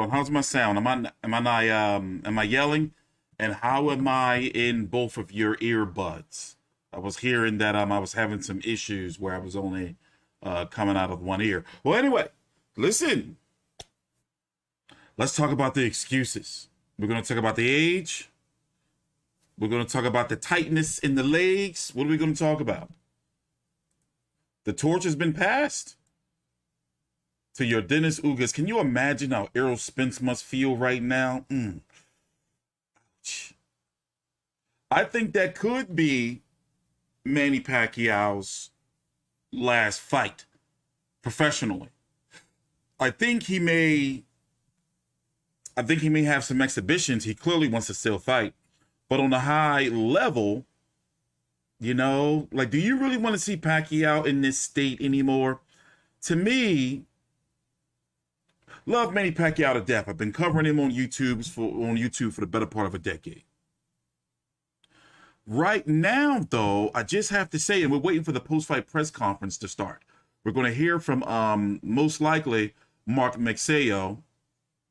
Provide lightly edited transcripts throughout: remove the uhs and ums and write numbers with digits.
on? How's my sound? Am I yelling? And how am I in both of your earbuds? I was hearing that I was having some issues where I was only coming out of one ear. Well, anyway, listen. Let's talk about the excuses. We're going to talk about the age. We're going to talk about the tightness in the legs. What are we going to talk about? The torch has been passed to Yordenis Ugas. Can you imagine how Errol Spence must feel right now? Ouch. I think that could be Manny Pacquiao's last fight professionally. I think he may have some exhibitions. He clearly wants to still fight. But on a high level, like, do you really want to see Pacquiao in this state anymore? To me, love Manny Pacquiao to death. I've been covering him on YouTube for the better part of a decade. Right now, though, I just have to say, and we're waiting for the post-fight press conference to start. We're going to hear from most likely Mark Pacquiao,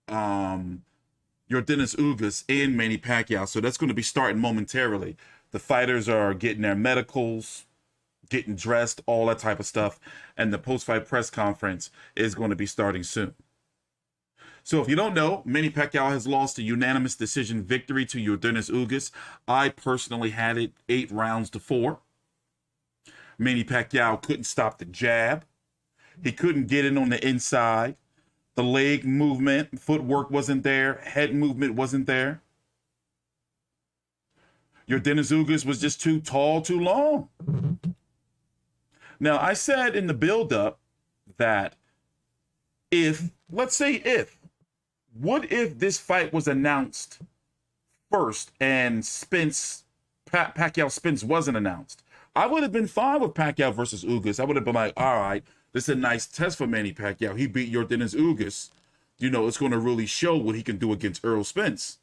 Yordenis Ugas, and Manny Pacquiao. So that's going to be starting momentarily. The fighters are getting their medicals, getting dressed, all that type of stuff. And the post-fight press conference is going to be starting soon. So if you don't know, Manny Pacquiao has lost a unanimous decision victory to Yordenis Ugas. I personally had it 8-4. Manny Pacquiao couldn't stop the jab. He couldn't get in on the inside. The leg movement, footwork wasn't there. Head movement wasn't there. Yordenis Ugas was just too tall, too long. Now, I said in the build-up that what if this fight was announced first and Pacquiao Spence wasn't announced? I would have been fine with Pacquiao versus Ugas. I would have been like, all right, this is a nice test for Manny Pacquiao. He beat Yordenis Ugas. It's going to really show what he can do against Errol Spence.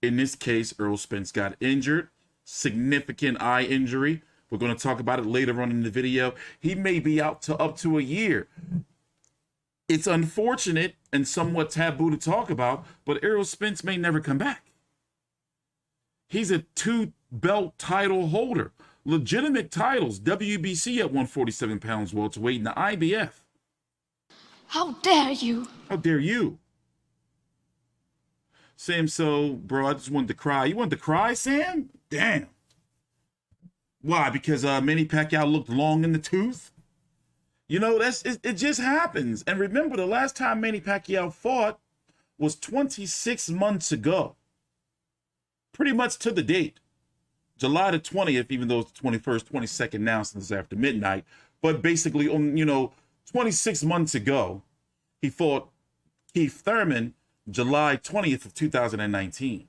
In this case, Errol Spence got injured, significant eye injury. We're going to talk about it later on in the video. He may be out to up to a year. It's unfortunate and somewhat taboo to talk about, but Errol Spence may never come back. He's a 2-belt title holder. Legitimate titles, WBC at 147 pounds welterweight, and the IBF. How dare you? How dare you? Sam, so, bro, I just wanted to cry. You wanted to cry, Sam? Damn. Why? Because Manny Pacquiao looked long in the tooth? It just happens. And remember, the last time Manny Pacquiao fought was 26 months ago. Pretty much to the date. July the 20th, even though it's the 21st, 22nd now since after midnight. But basically, 26 months ago, he fought Keith Thurman, July 20th of 2019.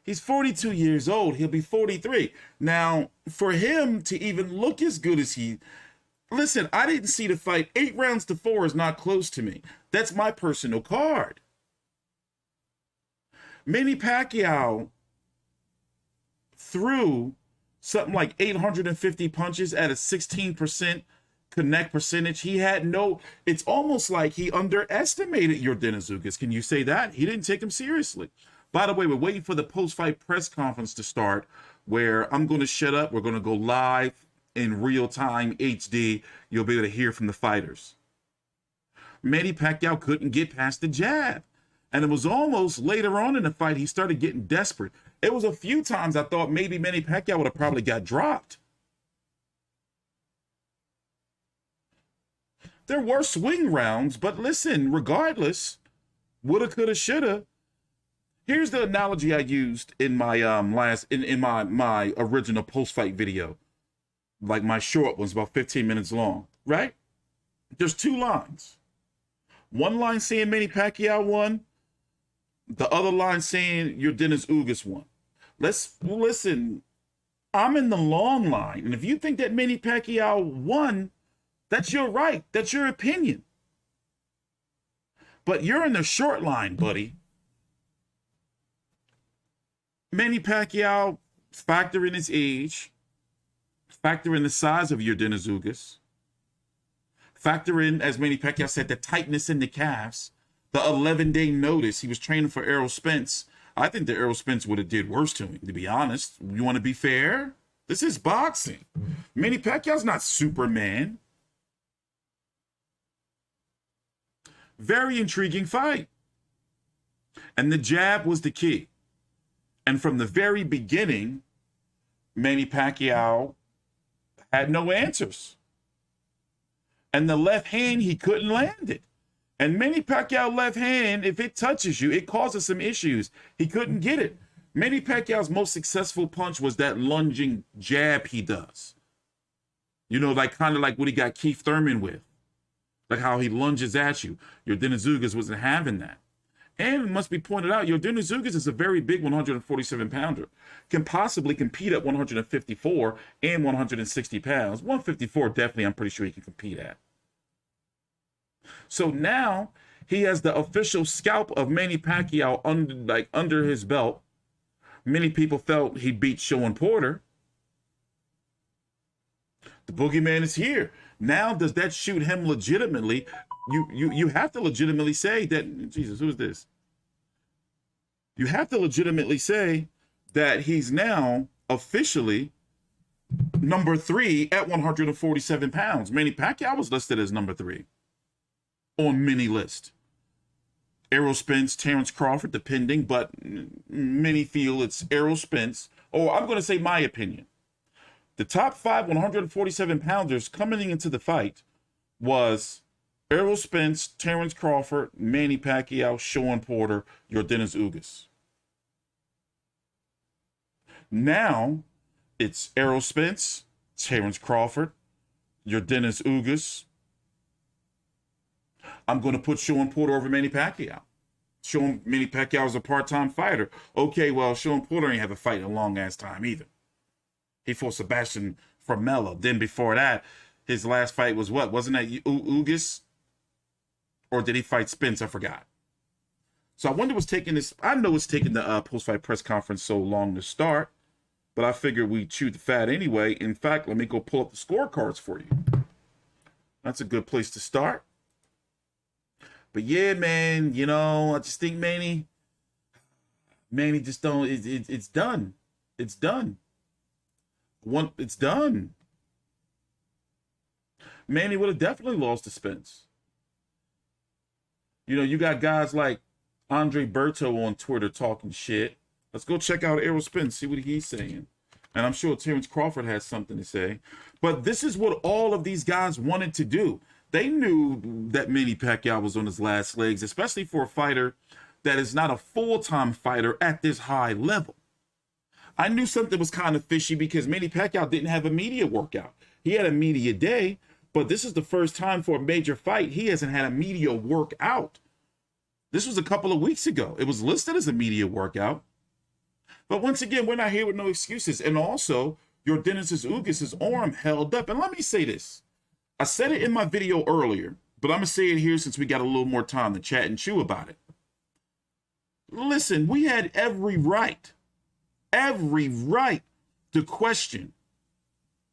He's 42 years old. He'll be 43. Now, for him to even look as good as listen, I didn't see the fight. 8-4 is not close to me. That's my personal card. Manny Pacquiao threw something like 850 punches at a 16% connect percentage. It's almost like he underestimated Yordenis Ugas. Can you say that? He didn't take him seriously. By the way, we're waiting for the post-fight press conference to start, where I'm going to shut up. We're going to go live in real-time HD. You'll be able to hear from the fighters. Manny Pacquiao couldn't get past the jab. And it was almost later on in the fight, he started getting desperate. It was a few times I thought maybe Manny Pacquiao would have probably got dropped. There were swing rounds, but listen, regardless, woulda, coulda, shoulda. Here's the analogy I used in my my original post-fight video. Like my short one's about 15 minutes long, right? There's 2 lines. One line saying Manny Pacquiao won. The other line saying Yordenis Ugas won. Listen, I'm in the long line. And if you think that Manny Pacquiao won, that's your right. That's your opinion. But you're in the short line, buddy. Manny Pacquiao, factor in his age, factor in the size of Yordenis Ugas, factor in, as Manny Pacquiao said, the tightness in the calves. The 11-day notice. He was training for Errol Spence. I think that Errol Spence would have did worse to him, to be honest. You want to be fair? This is boxing. Manny Pacquiao's not Superman. Very intriguing fight. And the jab was the key. And from the very beginning, Manny Pacquiao had no answers. And the left hand, he couldn't land it. And Manny Pacquiao left hand, if it touches you, it causes some issues. He couldn't get it. Manny Pacquiao's most successful punch was that lunging jab he does. You know, like kind of like what he got Keith Thurman with. Like how he lunges at you. Yordenis Ugas wasn't having that. And it must be pointed out, Yordenis Ugas is a very big 147-pounder. Can possibly compete at 154 and 160 pounds. 154, definitely, I'm pretty sure he can compete at. So now he has the official scalp of Manny Pacquiao under his belt. Many people felt he beat Shawn Porter. The boogeyman is here. Now, does that shoot him legitimately? You have to legitimately say that, Jesus, who is this? You have to legitimately say that he's now officially number 3 at 147 pounds. Manny Pacquiao was listed as number 3 on many lists. Errol Spence, Terrence Crawford, depending, but many feel it's Errol Spence, or I'm going to say my opinion. The top 5 147 pounders coming into the fight was Errol Spence, Terrence Crawford, Manny Pacquiao, Shawn Porter, Yordenis Ugas. Now it's Errol Spence, Terrence Crawford, Yordenis Ugas. I'm going to put Shawn Porter over Manny Pacquiao. Manny Pacquiao is a part-time fighter. Okay, well, Shawn Porter ain't have a fight in a long-ass time either. He fought Sebastian Formella. Then before that, his last fight was what? Wasn't that Ugás? Or did he fight Spence? I forgot. So I wonder what's taking this. I know it's taking the post-fight press conference so long to start, but I figured we'd chew the fat anyway. In fact, let me go pull up the scorecards for you. That's a good place to start. But yeah, man, you know, I just think Manny just don't, it's done. It's done. It's done. Manny would have definitely lost to Spence. You know, you got guys like Andre Berto on Twitter talking shit. Let's go check out Errol Spence, see what he's saying. And I'm sure Terrence Crawford has something to say. But this is what all of these guys wanted to do. They knew that Manny Pacquiao was on his last legs, especially for a fighter that is not a full-time fighter at this high level. I knew something was kind of fishy because Manny Pacquiao didn't have a media workout. He had a media day, but this is the first time for a major fight he hasn't had a media workout. This was a couple of weeks ago. It was listed as a media workout. But once again, we're not here with no excuses. And also, Yordenis Ugas' arm held up. And let me say this. I said it in my video earlier, but I'm going to say it here since we got a little more time to chat and chew about it. Listen, we had every right to question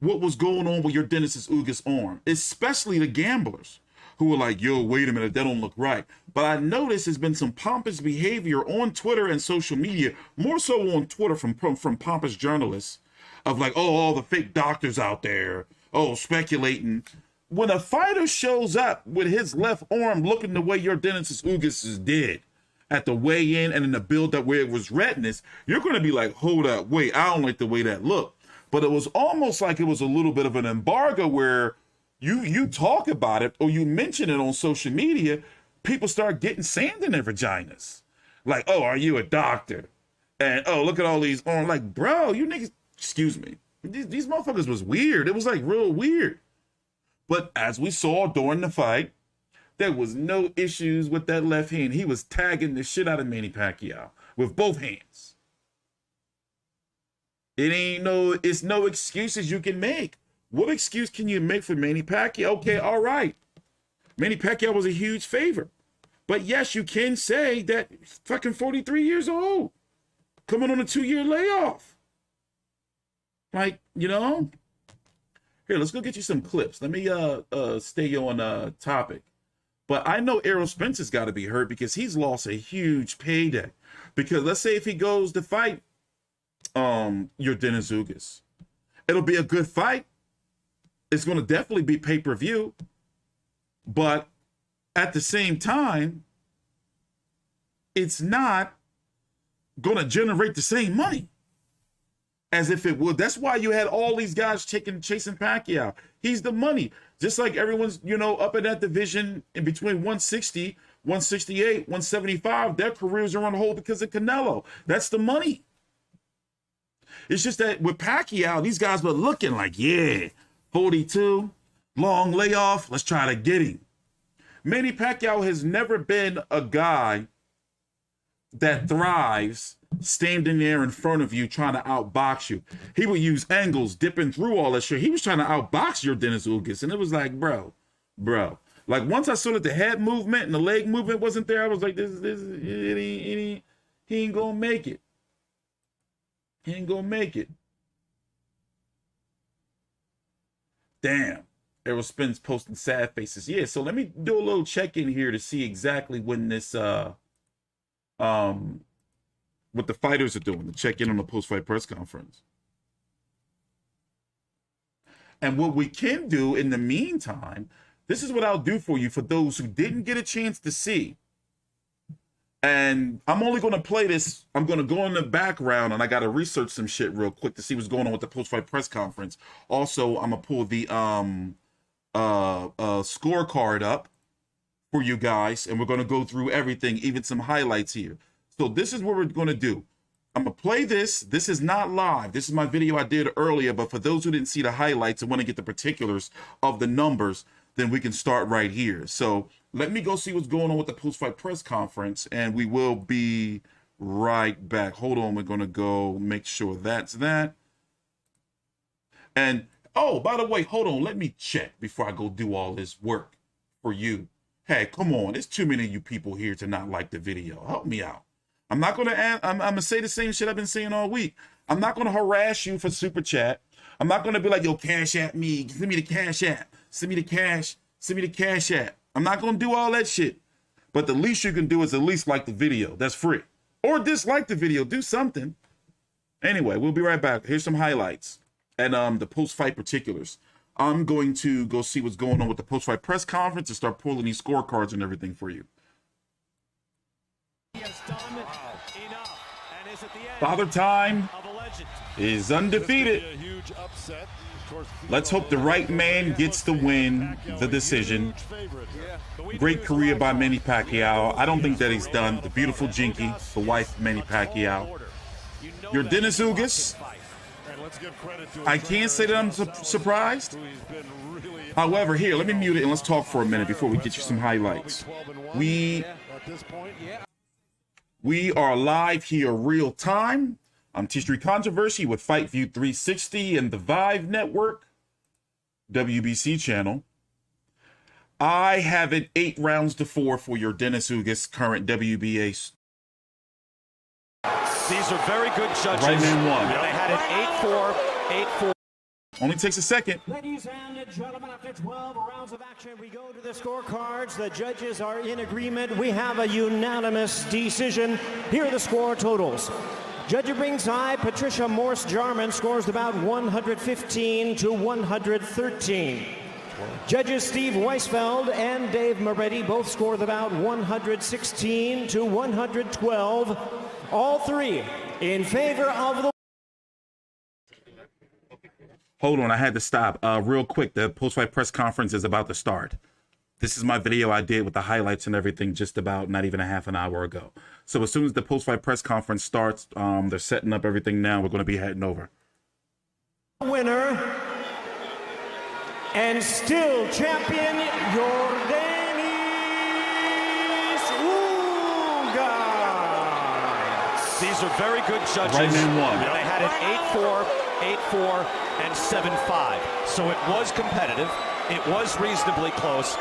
what was going on with Yordenis Ugas' arm, especially the gamblers who were like, yo, wait a minute, that don't look right. But I noticed there's been some pompous behavior on Twitter and social media, more so on Twitter from pompous journalists of like, oh, all the fake doctors out there, oh, speculating. When a fighter shows up with his left arm looking the way Yordenis Ugas did at the weigh-in and in the build-up where it was redness, you're going to be like, hold up, wait, I don't like the way that looked. But it was almost like it was a little bit of an embargo where you talk about it or you mention it on social media, people start getting sand in their vaginas. Like, oh, are you a doctor? And, oh, look at all these arms. Like, bro, you niggas, excuse me. These motherfuckers was weird. It was like real weird. But as we saw during the fight, there was no issues with that left hand. He was tagging the shit out of Manny Pacquiao with both hands. It's no excuses you can make. What excuse can you make for Manny Pacquiao? Okay, all right. Manny Pacquiao was a huge favorite. But yes, you can say that he's fucking 43 years old, coming on a 2-year layoff. Like, you know? Here, let's go get you some clips. Let me stay on topic. But I know Errol Spence has got to be hurt because he's lost a huge payday. Because let's say if he goes to fight Yordenis Ugas, it'll be a good fight. It's going to definitely be pay-per-view. But at the same time, it's not going to generate the same money as if it would. That's why you had all these guys chasing Pacquiao. He's the money. Just like everyone's, up in that division in between 160, 168, 175, their careers are on hold because of Canelo. That's the money. It's just that with Pacquiao, these guys were looking like, yeah, 42, long layoff, let's try to get him. Manny Pacquiao has never been a guy that thrives standing there in front of you trying to outbox you. He would use angles, dipping through all that shit. He was trying to outbox Yordenis Ugas, and it was like, bro. Like, once I saw that the head movement and the leg movement wasn't there, I was like, he ain't gonna make it. He ain't gonna make it. Damn. Errol Spence posting sad faces. Yeah, so let me do a little check-in here to see exactly when this what the fighters are doing, to check in on the post-fight press conference. And what we can do in the meantime, this is what I'll do for you for those who didn't get a chance to see. And I'm only going to play this. I'm going to go in the background and I got to research some shit real quick to see what's going on with the post-fight press conference. Also, I'm going to pull the scorecard up for you guys, and we're going to go through everything, even some highlights here. So this is what we're going to do. I'm going to play this. This is not live. This is my video I did earlier, but for those who didn't see the highlights and want to get the particulars of the numbers, then we can start right here. So let me go see what's going on with the post-fight press conference, and we will be right back. Hold on. We're going to go make sure that's that. And, oh, by the way, hold on. Let me check before I go do all this work for you. Hey, come on. There's too many of you people here to not like the video. Help me out. I'm not going to I'm going to say the same shit I've been saying all week. I'm not going to harass you for super chat. I'm not going to be like, yo, cash at me. Send me the cash app. Send me the cash. Send me the cash app. I'm not going to do all that shit. But the least you can do is at least like the video. That's free. Or dislike the video. Do something. Anyway, we'll be right back. Here's some highlights and the post-fight particulars. I'm going to go see what's going on with the post-fight press conference and start pulling these scorecards and everything for you. Father Time is undefeated. Let's hope the right man gets the win, the decision. Great career by Manny Pacquiao. I don't think that he's done. The beautiful Jinky, the wife Manny Pacquiao. Yordenis Ugas. I can't say that I'm surprised. However, here, let me mute it and let's talk for a minute before we get you some highlights. We are live here real time. I'm T-Street Controversy with Fight View 360 and the Vive Network, WBC channel. I have it 8 rounds to 4 for Yordenis Ugas, current WBA. These are very good judges. Right man won. They had it 8-4, 8-4. Only takes a second. Ladies and gentlemen, after 12 rounds of action, we go to the scorecards. The judges are in agreement. We have a unanimous decision. Here are the score totals. Judge at ringside, Patricia Morse-Jarman scores about 115 to 113. Judges Steve Weisfeld and Dave Moretti both scored about 116 to 112. All three in favor of the... Hold on, I had to stop. Real quick, the post-fight press conference is about to start. This is my video I did with the highlights and everything just about not even a half an hour ago. So as soon as the post-fight press conference starts, they're setting up everything now. We're going to be heading over. Winner and still champion, Yordenis Ugas. These are very good judges. Right man won. They had it 8-4, 8-4, and 7-5. So it was competitive. It was reasonably close.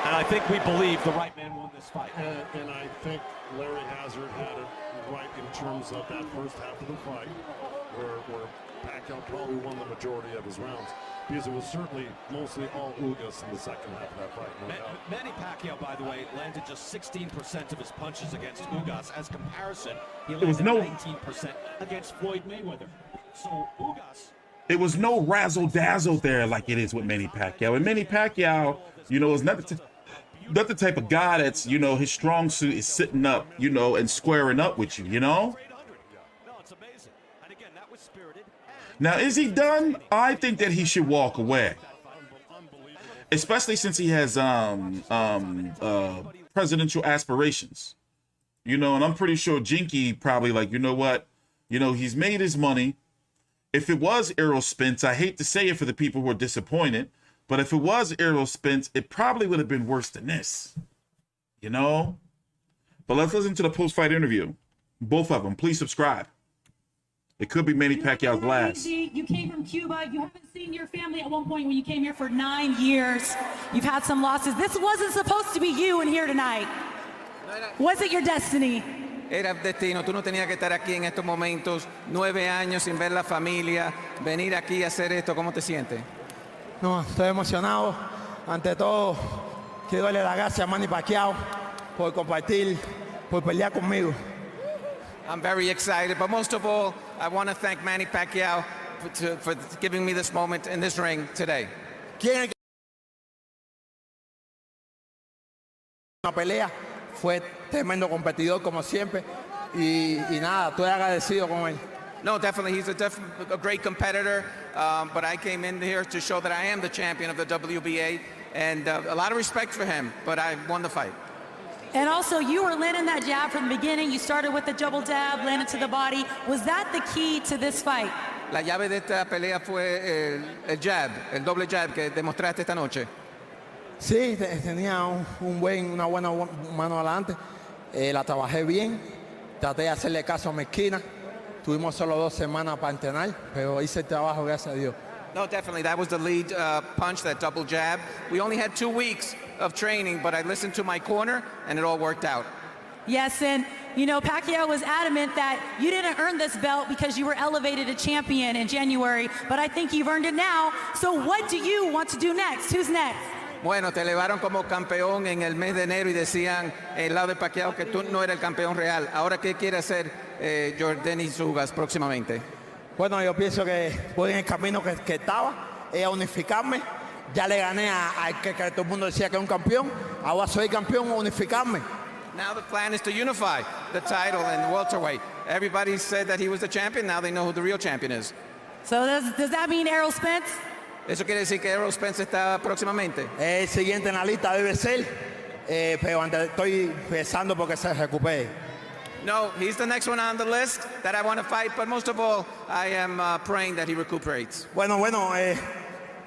And I think we believe the right man won this fight. And I think Larry Hazard had it right in terms of that first half of the fight, where Pacquiao probably won the majority of his rounds. because it was certainly mostly all Ugas in the second half of that fight. No doubt. Manny Pacquiao, by the way, landed just 16% of his punches against Ugas. As comparison, he landed 19% against Floyd Mayweather. So Ugas... It was no razzle-dazzle there like it is with Manny Pacquiao. And Manny Pacquiao, you know, is not the type of guy that's, you know, his strong suit is sitting up, you know, and squaring up with you, you know? Now, is he done? I think that he should walk away. Especially since he has presidential aspirations. You know, and I'm pretty sure Jinky probably like, you know what? You know, he's made his money. If it was Errol Spence, I hate to say it for the people who are disappointed, but if it was Errol Spence, it probably would have been worse than this. You know? But let's listen to the post-fight interview. Both of them. Please subscribe. It could be Manny Pacquiao's last. You came from Cuba. You haven't seen your family at one point when you came here for 9 years. You've had some losses. This wasn't supposed to be you in here tonight. Was it your destiny? Era destino, tú no tenías que estar aquí en estos momentos, 9 años sin ver la familia, venir aquí a hacer esto, ¿cómo te sientes? No, estoy emocionado. Ante todo, quiero darle las gracias a Manny Pacquiao por compartir, por pelear conmigo. I'm very excited, but most of all, I want to thank Manny Pacquiao for giving me this moment in this ring today. ¿Quién una pelea? Fue tremendo competidor como siempre y nada, estoy agradecido con él. No, definitely, he's a great competitor, but I came in here to show that I am the champion of the WBA, and a lot of respect for him, but I won the fight. And also, you were landing that jab from the beginning. You started with the double jab, landed to the body. Was that the key to this fight? La llave de esta pelea fue el jab, el doble jab que demostraste esta noche. Sí, tenía una buena mano adelante. La trabajé bien. Traté de hacerle caso a mi esquina. Tuvimos solo 2 semanas para entrenar, pero hice el trabajo, gracias a Dios. No, definitely. That was the lead punch, that double jab. We only had 2 weeks of training, but I listened to my corner, and it all worked out. Yes, and you know, Pacquiao was adamant that you didn't earn this belt because you were elevated to champion in January, but I think you've earned it now. So what do you want to do next? Who's next? Bueno, te elevaron como campeón en el mes de enero y decían el lado de Pacquiao que tú no eres el campeón real. Ahora, ¿qué quiere hacer Yordenis Ugas próximamente? Bueno, yo pienso que voy en el camino que estaba, a unificarme. Ya le gané al que todo el mundo decía que era un campeón. Ahora soy campeón, unificarme. Now the plan is to unify the title in welterweight. Everybody said that he was the champion. Now they know who the real champion is. So does that mean Errol Spence? ¿Eso quiere decir que Errol Spence está próximamente? El siguiente en la lista debe ser, pero estoy pensando porque se recupere. No, he's the next one on the list that I want to fight, but most of all, I am praying that he recuperates. Bueno,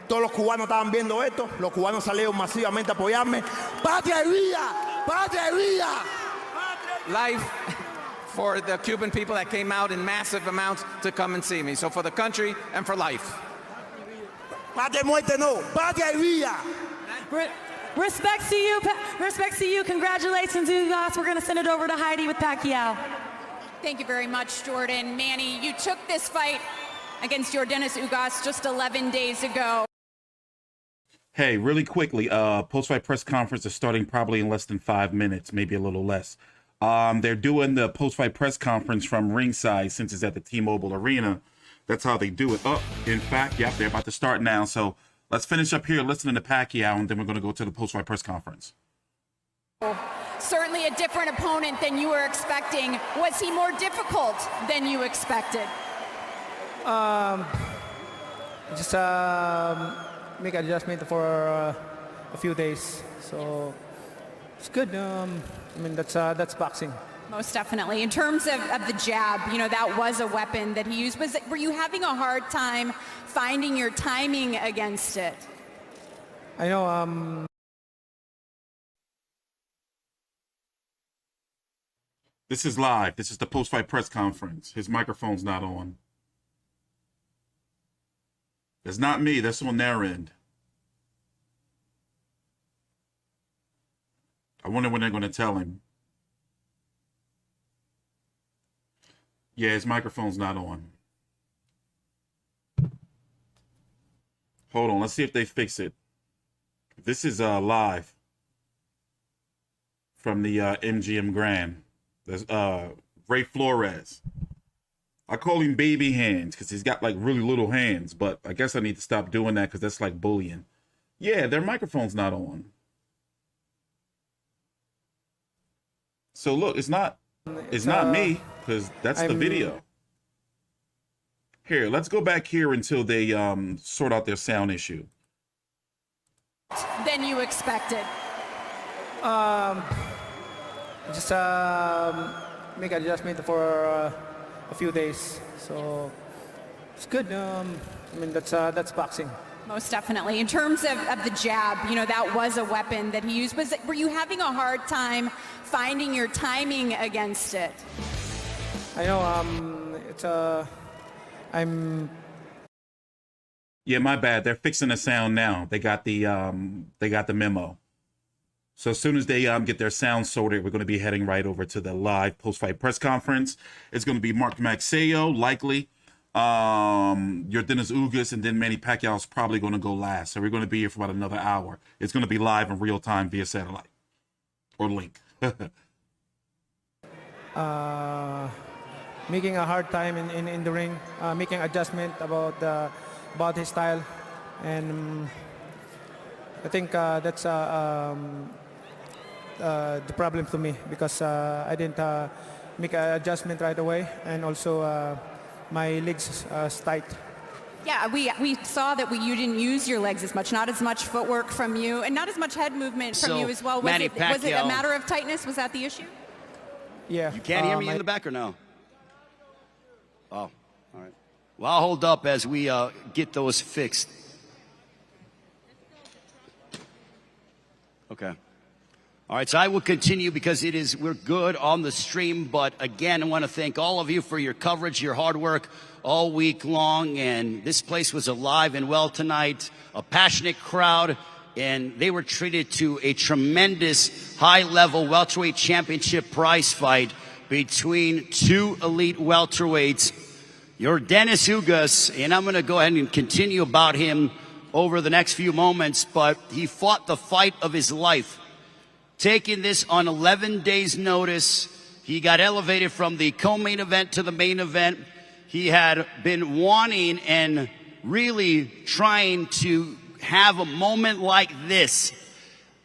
todos los cubanos estaban viendo esto, los cubanos salieron masivamente a apoyarme. ¡Patria y vida! ¡Patria y vida! Life for the Cuban people that came out in massive amounts to come and see me. So for the country and for life. Patria y muerte no, patria y vida. Respects to you. Respects to you. Congratulations, Ugás. We're going to send it over to Heidi with Pacquiao. Thank you very much, Jordan. Manny, you took this fight against Yordenis Ugas just 11 days ago. Hey, really quickly, post-fight press conference is starting probably in less than 5 minutes, maybe a little less. They're doing the post-fight press conference from ringside since it's at the T-Mobile Arena. That's how they do it. Oh, in fact, yep, they're about to start now. So let's finish up here listening to Pacquiao, and then we're going to go to the post-fight press conference. Certainly a different opponent than you were expecting. Was he more difficult than you expected? Just make adjustment for a few days, so it's good. I mean, that's boxing. Most definitely. In terms of the jab, you know, that was a weapon that he used. Were you having a hard time finding your timing against it? I know. This is live. This is the post-fight press conference. His microphone's not on. It's not me. That's on their end. I wonder when they're going to tell him. Yeah, his microphone's not on. Hold on. Let's see if they fix it. This is live from the MGM Grand. There's Ray Flores. I call him baby hands because he's got like really little hands, but I guess I need to stop doing that because that's like bullying. Yeah, their microphone's not on. So look, it's not me because that's the video. Here, let's go back here until they sort out their sound issue. Than you expected. Just make adjustment for a few days, so it's good. I mean, that's boxing. Most definitely. In terms of the jab, you know, that was a weapon that he used. Were you having a hard time finding your timing against it? I know. Yeah, my bad. They're fixing the sound now. They got the memo. So as soon as they get their sound sorted, we're going to be heading right over to the live post-fight press conference. It's going to be Mark Pacquiao, likely. Yordenis Ugas, and then Manny Pacquiao is probably going to go last. So we're going to be here for about another hour. It's going to be live in real time via satellite or link. Making a hard time in the ring, making adjustment about his style, and I think that's the problem to me because I didn't make an adjustment right away, and also my legs tight. Yeah, we saw that you didn't use your legs as much, not as much footwork from you, and not as much head movement from you as well. Was it a matter of tightness? Was that the issue? Yeah. You can't hear me in the back or no? Oh, all right. Well, I'll hold up as we get those fixed. Okay. All right, so I will continue because we're good on the stream, but again, I want to thank all of you for your coverage, your hard work all week long, and this place was alive and well tonight, a passionate crowd, and they were treated to a tremendous high-level welterweight championship prize fight between two elite welterweights, Yordenis Ugas, and I'm going to go ahead and continue about him over the next few moments, but he fought the fight of his life. Taking this on 11 days' notice, he got elevated from the co-main event to the main event. He had been wanting and really trying to have a moment like this.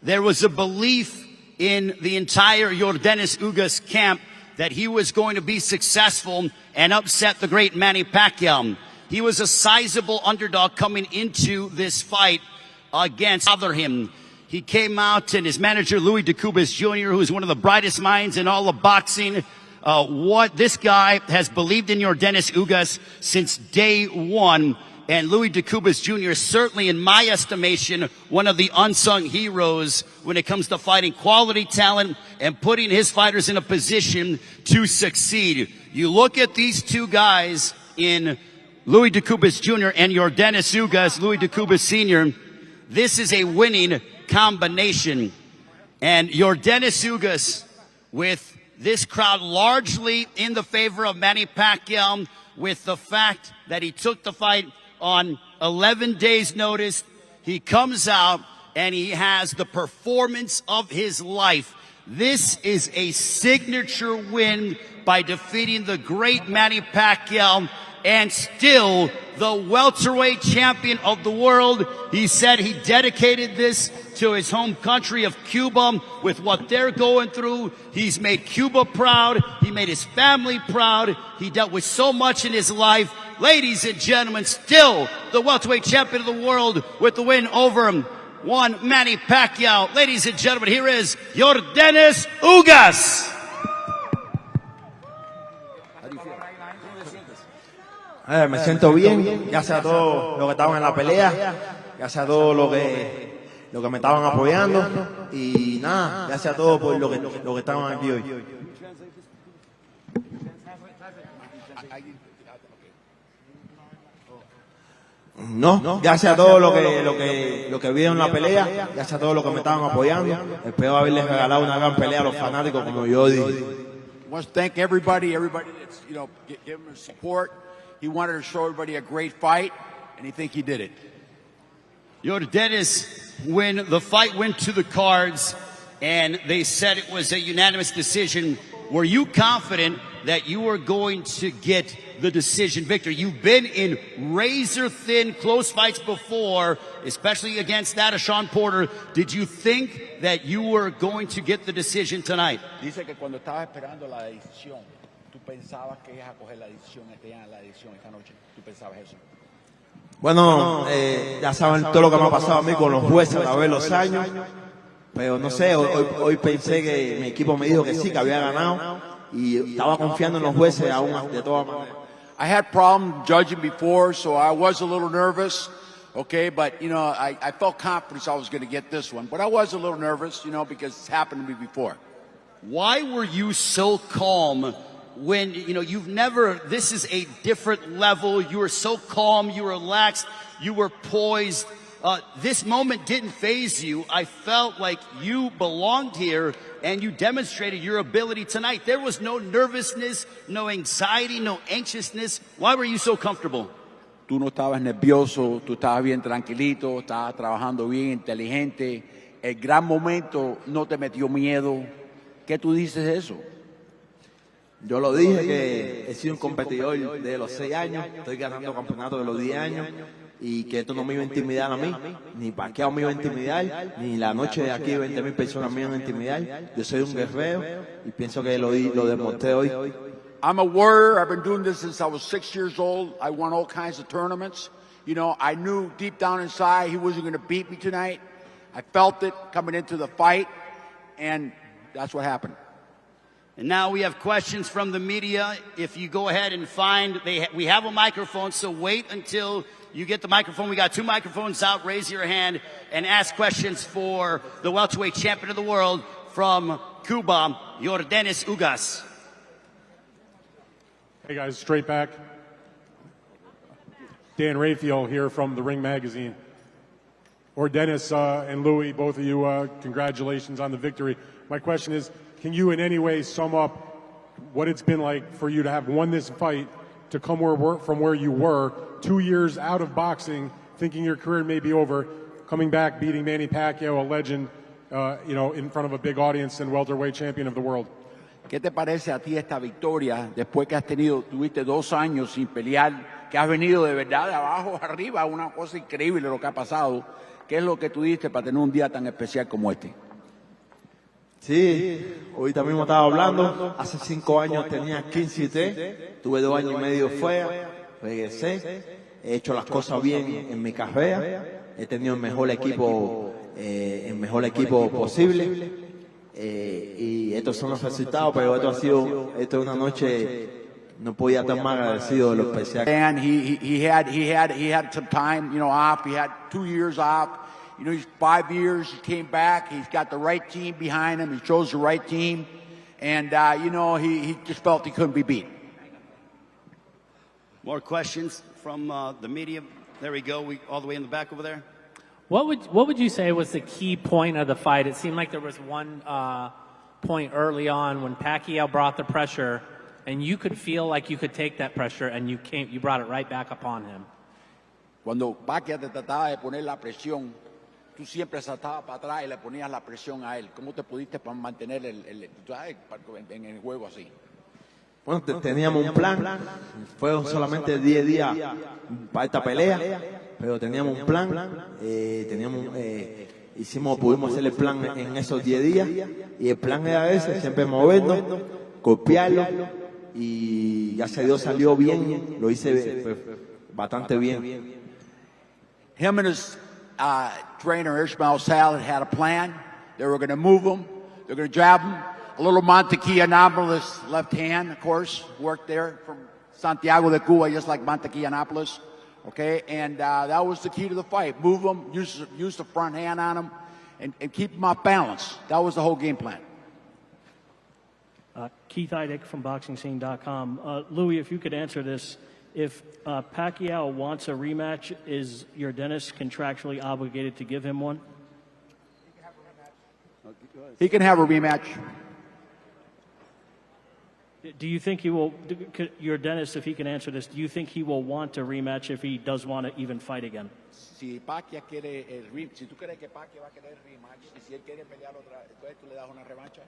There was a belief in the entire Yordenis Ugas camp that he was going to be successful and upset the great Manny Pacquiao. He was a sizable underdog coming into this fight against him. He came out, and his manager, Louis DeCubas Jr., who is one of the brightest minds in all of boxing, what this guy has believed in Yordenis Ugas since day one. And Louis DeCubas Jr. is certainly, in my estimation, one of the unsung heroes when it comes to fighting quality talent and putting his fighters in a position to succeed. You look at these two guys in Louis DeCubas Jr. and Yordenis Ugas, Louis DeCubas Sr., this is a winning combination. And Yordenis Ugas, with this crowd largely in the favor of Manny Pacquiao, with the fact that he took the fight on 11 days' notice, he comes out and he has the performance of his life. This is a signature win by defeating the great Manny Pacquiao and still the welterweight champion of the world. He said he dedicated this to his home country of Cuba with what they're going through. He's made Cuba proud. He made his family proud. He dealt with so much in his life. Ladies and gentlemen, still the welterweight champion of the world with the win over one Manny Pacquiao. Ladies and gentlemen, here is Yordenis Ugas. Me siento bien, gracias a todos los que estaban en la pelea, gracias a todos los que me estaban apoyando y nada, gracias a todos por lo que estaban aquí hoy. No, gracias a todos los que vieron la pelea, gracias a todos los que me estaban apoyando. Espero haberles regalado una gran pelea a los fanáticos como yo dije. I want to thank everybody that's, give him support. He wanted to show everybody a great fight, and I think he did it. Yordenis, when the fight went to the cards and they said it was a unanimous decision, were you confident that you were going to get the decision victory? You've been in razor-thin close fights before, especially against that of Shawn Porter. Did you think that you were going to get the decision tonight? Dice que cuando estaba esperando la decisión, tú pensabas que ibas a coger la decisión, la decisión esta noche. ¿Tú pensabas eso? Bueno, ya saben todo lo que me ha pasado a mí con los jueces a través de los años. Pero no sé, hoy pensé que mi equipo me dijo que sí, que había ganado. Y estaba confiando en los jueces aún de todas maneras. I had problems judging before, so I was a little nervous. Okay, but, you know, I felt confident I was going to get this one. But I was a little nervous, you know, because it's happened to me before. Why were you so calm when, you know, you've never, this is a different level. You were so calm, you were relaxed, you were poised. This moment didn't faze you. I felt like you belonged here and you demonstrated your ability tonight. There was no nervousness, no anxiety, no anxiousness. Why were you so comfortable? Tú no estabas nervioso, tú estabas bien tranquilito, estabas trabajando bien, inteligente. El gran momento no te metió miedo. ¿Qué tú dices de eso? Yo lo dije que he sido un competidor de los 6 años, estoy ganando campeonatos de los 10 años y que esto no me iba a intimidar a mí, ni Pacquiao me iba a intimidar, ni la noche de aquí 20,000 personas me iban a intimidar. Yo soy un guerrero y pienso que lo demostré hoy. I'm a warrior. I've been doing this since I was 6 years old. I won all kinds of tournaments. You know, I knew deep down inside he wasn't going to beat me tonight. I felt it coming into the fight, and that's what happened. And now we have questions from the media. If you go ahead and find, we have a microphone, so wait until you get the microphone. We got 2 microphones out. Raise your hand and ask questions for the welterweight champion of the world from Cuba, Yordenis Ugas. Hey guys, straight back. Dan Raphael here from The Ring Magazine. Yordenis and Louis, both of you, congratulations on the victory. My question is, can you in any way sum up what it's been like for you to have won this fight, to come from where you were 2 years out of boxing, thinking your career may be over, coming back, beating Manny Pacquiao, a legend, you know, in front of a big audience and welterweight champion of the world? ¿Qué te parece a ti esta victoria después que tuviste 2 años sin pelear, que has venido de verdad de abajo arriba, una cosa increíble lo que ha pasado? ¿Qué es lo que tú diste para tener un día tan especial como este? Sí, ahorita mismo estaba hablando, hace 5 años tenía 15 y 3, tuve 2 años y medio fuera, regresé, he hecho las cosas bien en mi carrera, he tenido el mejor equipo posible, y estos son los resultados, pero esto es una noche, no podía estar más agradecido de lo especial. And he had some time, you know, off. He had 2 years off. You know, he's 5 years. He came back. He's got the right team behind him. He chose the right team, and you know, he just felt he couldn't be beat. More questions from the media. There we go. All the way in the back over there. What would you say was the key point of the fight? It seemed like there was one point early on when Pacquiao brought the pressure, and you could feel like you could take that pressure, and you brought it right back upon him. Cuando Pacquiao te trataba de poner la presión, tú siempre saltabas para atrás y le ponías la presión a él. ¿Cómo te pudiste mantener en el juego así? Bueno, teníamos un plan, fueron solamente 10 días para esta pelea, pero teníamos un plan, pudimos hacer el plan en esos 10 días, y el plan era ese, siempre movernos, copiarlo, y gracias a Dios salió bien, lo hice bastante bien. Him and his trainer, Ishmael Salad, had a plan. They were going to move him. They're going to jab him. A little Mantequilla Annapolis left hand, of course, worked there from Santiago de Cuba, just like Mantequilla Annapolis. Okay, and that was the key to the fight. Move him, use the front hand on him, and keep him off balance. That was the whole game plan. Keith Eidick from BoxingScene.com. Louis, if you could answer this. If Pacquiao wants a rematch, is Yordenis contractually obligated to give him one? He can have a rematch. Do you think he will, Yordenis, if he can answer this, do you think he will want a rematch if he does want to even fight again? Si Pacquiao quiere el rematch, si tú crees que Pacquiao va a querer el rematch, y si él quiere pelear otra, entonces tú le das una revancha.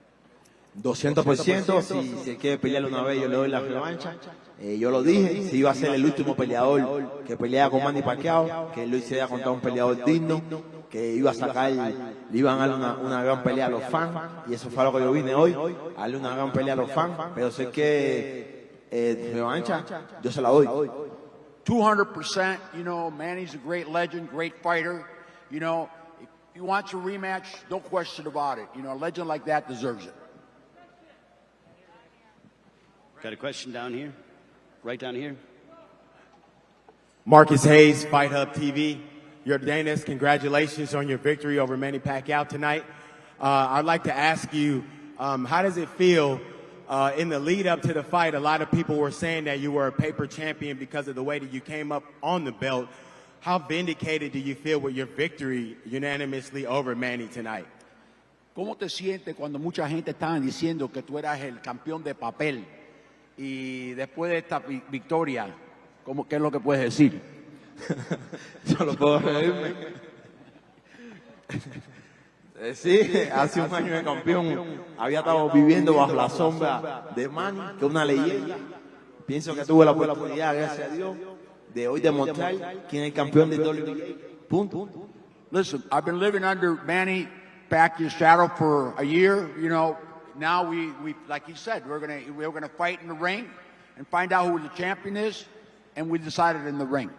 200%, si se quiere pelear una vez yo le doy la revancha. Yo lo dije, si iba a ser el último peleador que peleara con Manny Pacquiao, que lo hiciera contra un peleador digno, que iba a sacar, le iban a dar una gran pelea a los fans, y eso fue lo que yo vine hoy, a darle una gran pelea a los fans, pero sé que revancha, yo se la doy. 200%, you know, Manny's a great legend, great fighter, you know, if you want your rematch, no question about it, you know, a legend like that deserves it. Got a question down here? Right down here. Marcus Hayes, Fight Hub TV. Yordenis, congratulations on your victory over Manny Pacquiao tonight. I'd like to ask you, how does it feel in the lead up to the fight? A lot of people were saying that you were a paper champion because of the way that you came up on the belt. How vindicated do you feel with your victory unanimously over Manny tonight? ¿Cómo te sientes cuando mucha gente estaba diciendo que tú eras el campeón de papel? Y después de esta victoria, ¿qué es lo que puedes decir? Solo puedo reírme. Sí, hace un año de campeón había estado viviendo bajo la sombra de Manny, que es una leyenda. Pienso que tuve la oportunidad, gracias a Dios, de hoy demostrar quién es el campeón de WBA. Punto. Listen, I've been living under Manny Pacquiao's shadow for a year, you know. Now we like he said, we're gonna fight in the ring and find out who the champion is, and we decided in the ring.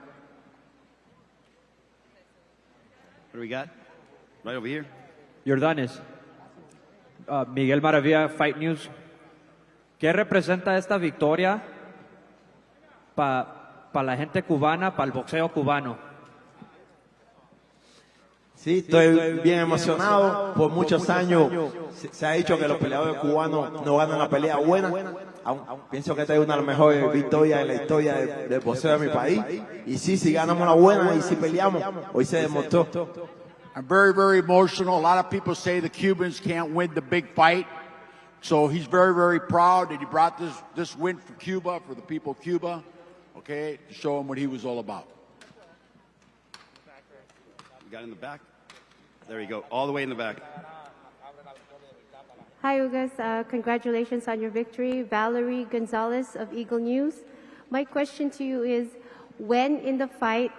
What do we got? Right over here. Yordenis, Miguel Maravilla, Fight News. ¿Qué representa esta victoria para la gente cubana, para el boxeo cubano? Sí, estoy bien emocionado. Por muchos años se ha dicho que los peleadores cubanos no ganan la pelea buena. Pienso que esta es una de las mejores victorias en la historia del boxeo de mi país. Y sí, si ganamos la buena y si peleamos, hoy se demostró. I'm very, very emotional. A lot of people say the Cubans can't win the big fight. So he's very, very proud that he brought this win for Cuba, for the people of Cuba, okay, to show him what he was all about. We got in the back. There you go, all the way in the back. Hi, Ugás. Congratulations on your victory. Valerie Gonzalez of Eagle News. My question to you is, when in the fight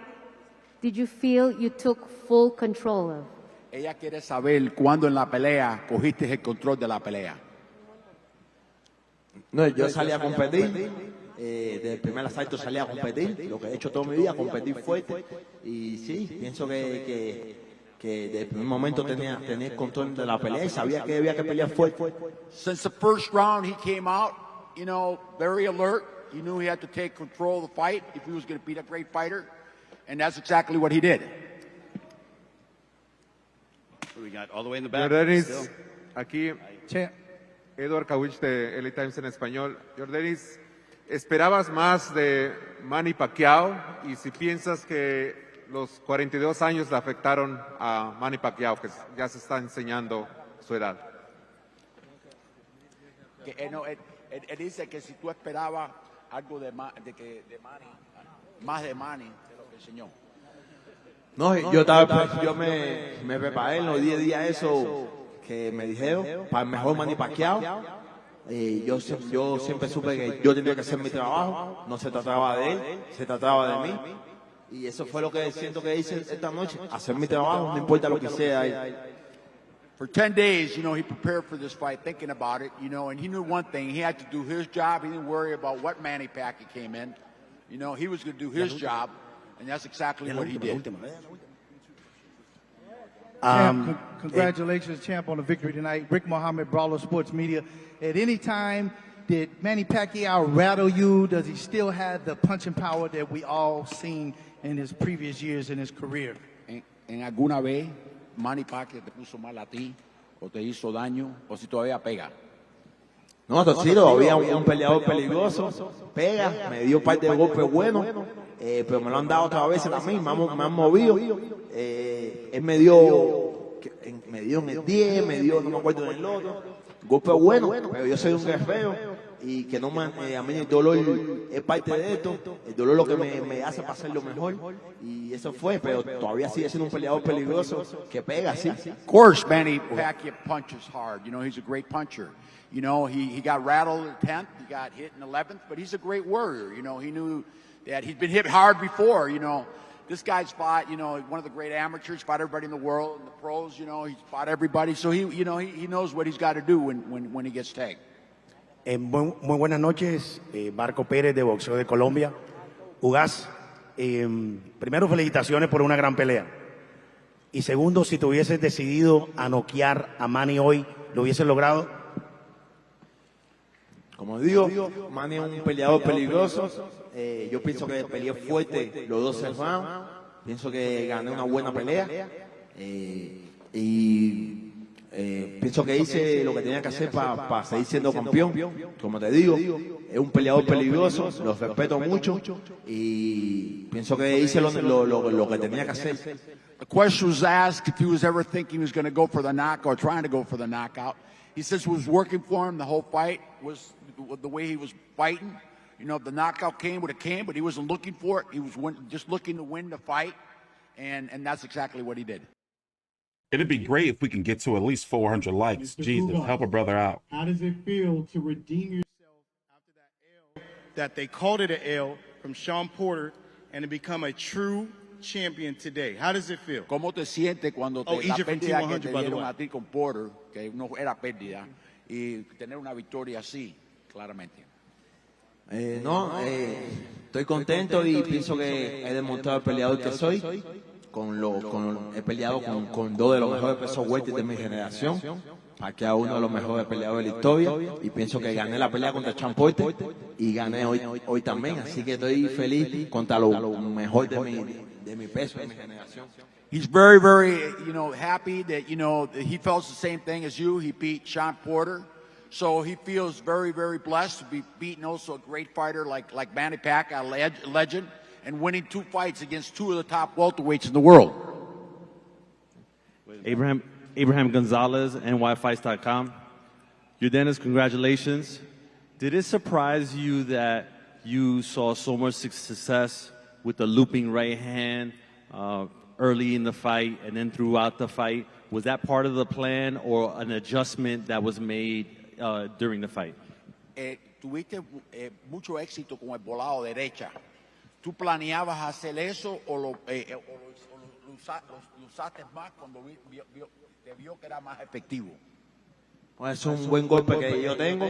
did you feel you took full control of? Ella quiere saber cuándo en la pelea cogiste el control de la pelea. No, yo salí a competir. Desde el primer asalto salí a competir. Lo que he hecho toda mi vida, competir fuerte. Y sí, pienso que desde el primer momento tenía el control de la pelea y sabía que había que pelear fuerte. Since the first round he came out, you know, very alert. He knew he had to take control of the fight if he was going to beat a great fighter. And that's exactly what he did. What do we got? All the way in the back. Yordenis, aquí, Edward Kawich de LA Times en español. Yordenis, ¿esperabas más de Manny Pacquiao? Y si piensas que los 42 años le afectaron a Manny Pacquiao, que ya se está enseñando su edad. Él dice que si tú esperabas algo de Manny, más de Manny, de lo que enseñó. No, yo me preparé en los 10 días eso que me dijeron para el mejor Manny Pacquiao. Yo siempre supe que yo tenía que hacer mi trabajo, no se trataba de él, se trataba de mí. Y eso fue lo que siento que hice esta noche, hacer mi trabajo, no importa lo que sea. For 10 days, you know, he prepared for this fight, thinking about it, you know, and he knew one thing, he had to do his job. He didn't worry about what Manny Pacquiao came in. You know, he was going to do his job, and that's exactly what he did. Congratulations, champ, on the victory tonight. Rick Mohammed, Brawler Sports Media. At any time, did Manny Pacquiao rattle you? Does he still have the punching power that we all seen in his previous years in his career? ¿En alguna vez Manny Pacquiao te puso mal a ti, o te hizo daño, o si todavía pega? No, Tocino, había un peleador peligroso, pega, me dio un par de golpes buenos, pero me lo han dado otra vez a mí, me han movido. Él me dio en el 10, me dio, no me acuerdo en el otro, golpes buenos, pero yo soy un guerrero y que no a mí el dolor es parte de esto, el dolor es lo que me hace pasar lo mejor, y eso fue, pero todavía sigue siendo un peleador peligroso que pega, sí. Of course, Manny Pacquiao punches hard. You know, he's a great puncher. You know, he got rattled in the 10th, he got hit in the 11th, but he's a great warrior. You know, he knew that he'd been hit hard before, you know. This guy's fought, you know, one of the great amateurs, fought everybody in the world, and the pros, you know, he's fought everybody. So he knows what he's got to do when he gets tagged. Muy buenas noches, Marco Pérez de Boxeo de Colombia. Ugás, primero felicitaciones por una gran pelea. Y segundo, si te hubieses decidido a noquear a Manny hoy, ¿lo hubieses logrado? Como digo, Manny es un peleador peligroso. Yo pienso que peleé fuerte los 12 rounds. Pienso que gané una buena pelea. Pienso que hice lo que tenía que hacer para seguir siendo campeón. Como te digo, es un peleador peligroso, lo respeto mucho y pienso que hice lo que tenía que hacer. The question was asked if he was ever thinking he was going to go for the knockout or trying to go for the knockout. He says it was working for him the whole fight, was the way he was fighting. You know, if the knockout came, would it came, but he wasn't looking for it. He was just looking to win the fight, and that's exactly what he did. It'd be great if we can get to at least 400 likes. Jesus, help a brother out. How does it feel to redeem yourself after that L that they called it an L from Sean Porter and to become a true champion today? How does it feel? ¿Cómo te sientes cuando la pérdida que te dieron a ti con Porter, que no era pérdida, y tener una victoria así, claramente? Estoy contento y pienso que he demostrado el peleador que soy. He peleado con dos de los mejores pesos welter de mi generación. Pacquiao uno de los mejores peleadores de la historia. Y pienso que gané la pelea contra Sean Porter y gané hoy también. Así que estoy feliz contra lo mejor de mi peso, de mi generación. He's very, very, happy that, he felt the same thing as you. He beat Sean Porter. So he feels very, very blessed to be beating also a great fighter like Manny Pacquiao, a legend, and winning 2 fights against 2 of the top welterweights in the world. Abraham Gonzalez, nyfights.com. Yordenis, congratulations. Did it surprise you that you saw so much success with the looping right hand early in the fight and then throughout the fight? Was that part of the plan or an adjustment that was made during the fight? Tuviste mucho éxito con el volado derecha. ¿Tú planeabas hacer eso o lo usaste más cuando te vio que era más efectivo? Pues es un buen golpe que yo tengo.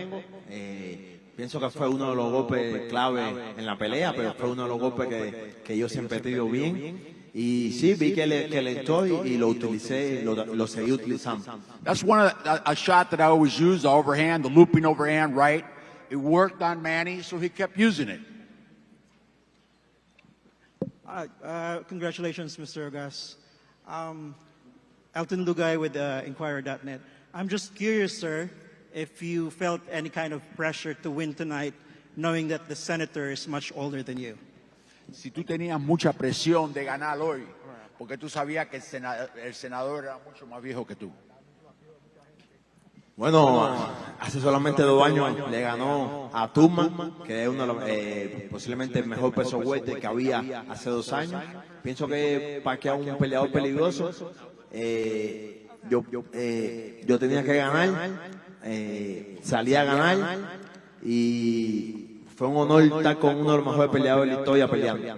Pienso que fue uno de los golpes clave en la pelea, pero fue uno de los golpes que yo siempre he tenido bien. Y sí, vi que le estoy y lo utilicé, lo seguí utilizando. That's a shot that I always use, the overhand, the looping overhand right. It worked on Manny, so he kept using it. Congratulations, Mr. Ugás. Elton Lugay with Inquirer.net. I'm just curious, sir, if you felt any kind of pressure to win tonight, knowing that the senator is much older than you. Si tú tenías mucha presión de ganar hoy, porque tú sabías que el senador era mucho más viejo que tú. Bueno, hace solamente 2 años le ganó a Turman, que es uno de los, posiblemente el mejor peso welter que había hace 2 años. Pienso que Pacquiao es un peleador peligroso. Yo tenía que ganar, salí a ganar y fue un honor estar con uno de los mejores peleadores de la historia peleando.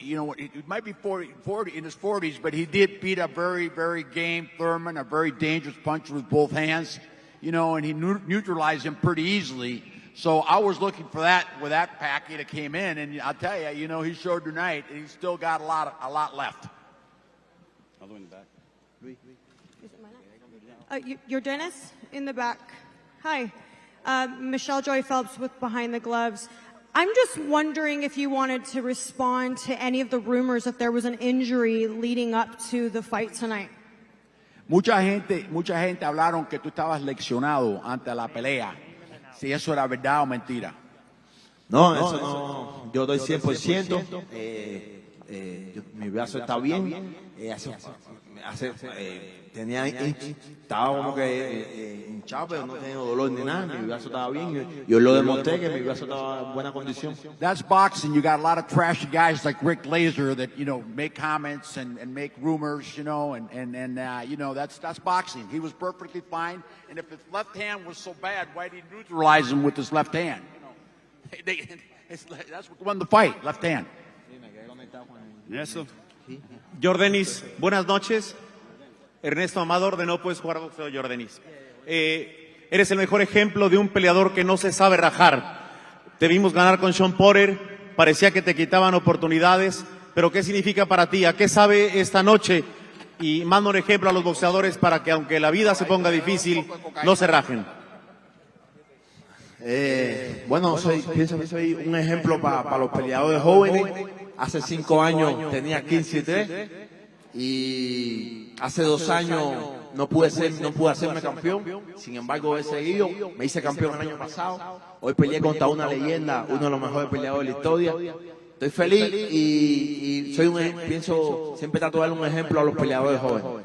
It might be 40 in his 40s, but he did beat a very, very game Thurman, a very dangerous puncher with both hands, and he neutralized him pretty easily. So I was looking for that with that Pacquiao that came in, and I'll tell you, he showed tonight, and he's still got a lot left. Other in the back. Yordenis in the back. Hi. Michelle Joy Phelps with Behind the Gloves. I'm just wondering if you wanted to respond to any of the rumors if there was an injury leading up to the fight tonight. Mucha gente hablaron que tú estabas leccionado ante la pelea. Si eso era verdad o mentira. No, eso no. Yo doy 100%. mi brazo está bien, estaba como que hinchado, pero no tenía dolor ni nada, mi brazo estaba bien, yo lo demostré que mi brazo estaba en buena condición. That's boxing. You got a lot of trashy guys like Rick Laser that, you know, make comments and make rumors, you know, and you know, that's boxing. He was perfectly fine, and if his left hand was so bad, why did he neutralize him with his left hand? You know, that's what won the fight, left hand. Yordenis, buenas noches. Ernesto Amador de No Puedes Jugar Boxeo, Yordenis. Eres el mejor ejemplo de un peleador que no se sabe rajar. Te vimos ganar con Sean Porter, parecía que te quitaban oportunidades, pero ¿qué significa para ti? ¿A qué sabe esta noche? Y manda un ejemplo a los boxeadores para que, aunque la vida se ponga difícil, no se rajen. Bueno, pienso que soy un ejemplo para los peleadores jóvenes. Hace 5 años tenía 15-3 y hace 2 años no pude hacerme campeón. Sin embargo, he seguido, me hice campeón el año pasado. Hoy peleé contra una leyenda, uno de los mejores peleadores de la historia. Estoy feliz y pienso, siempre trato de dar un ejemplo a los peleadores jóvenes.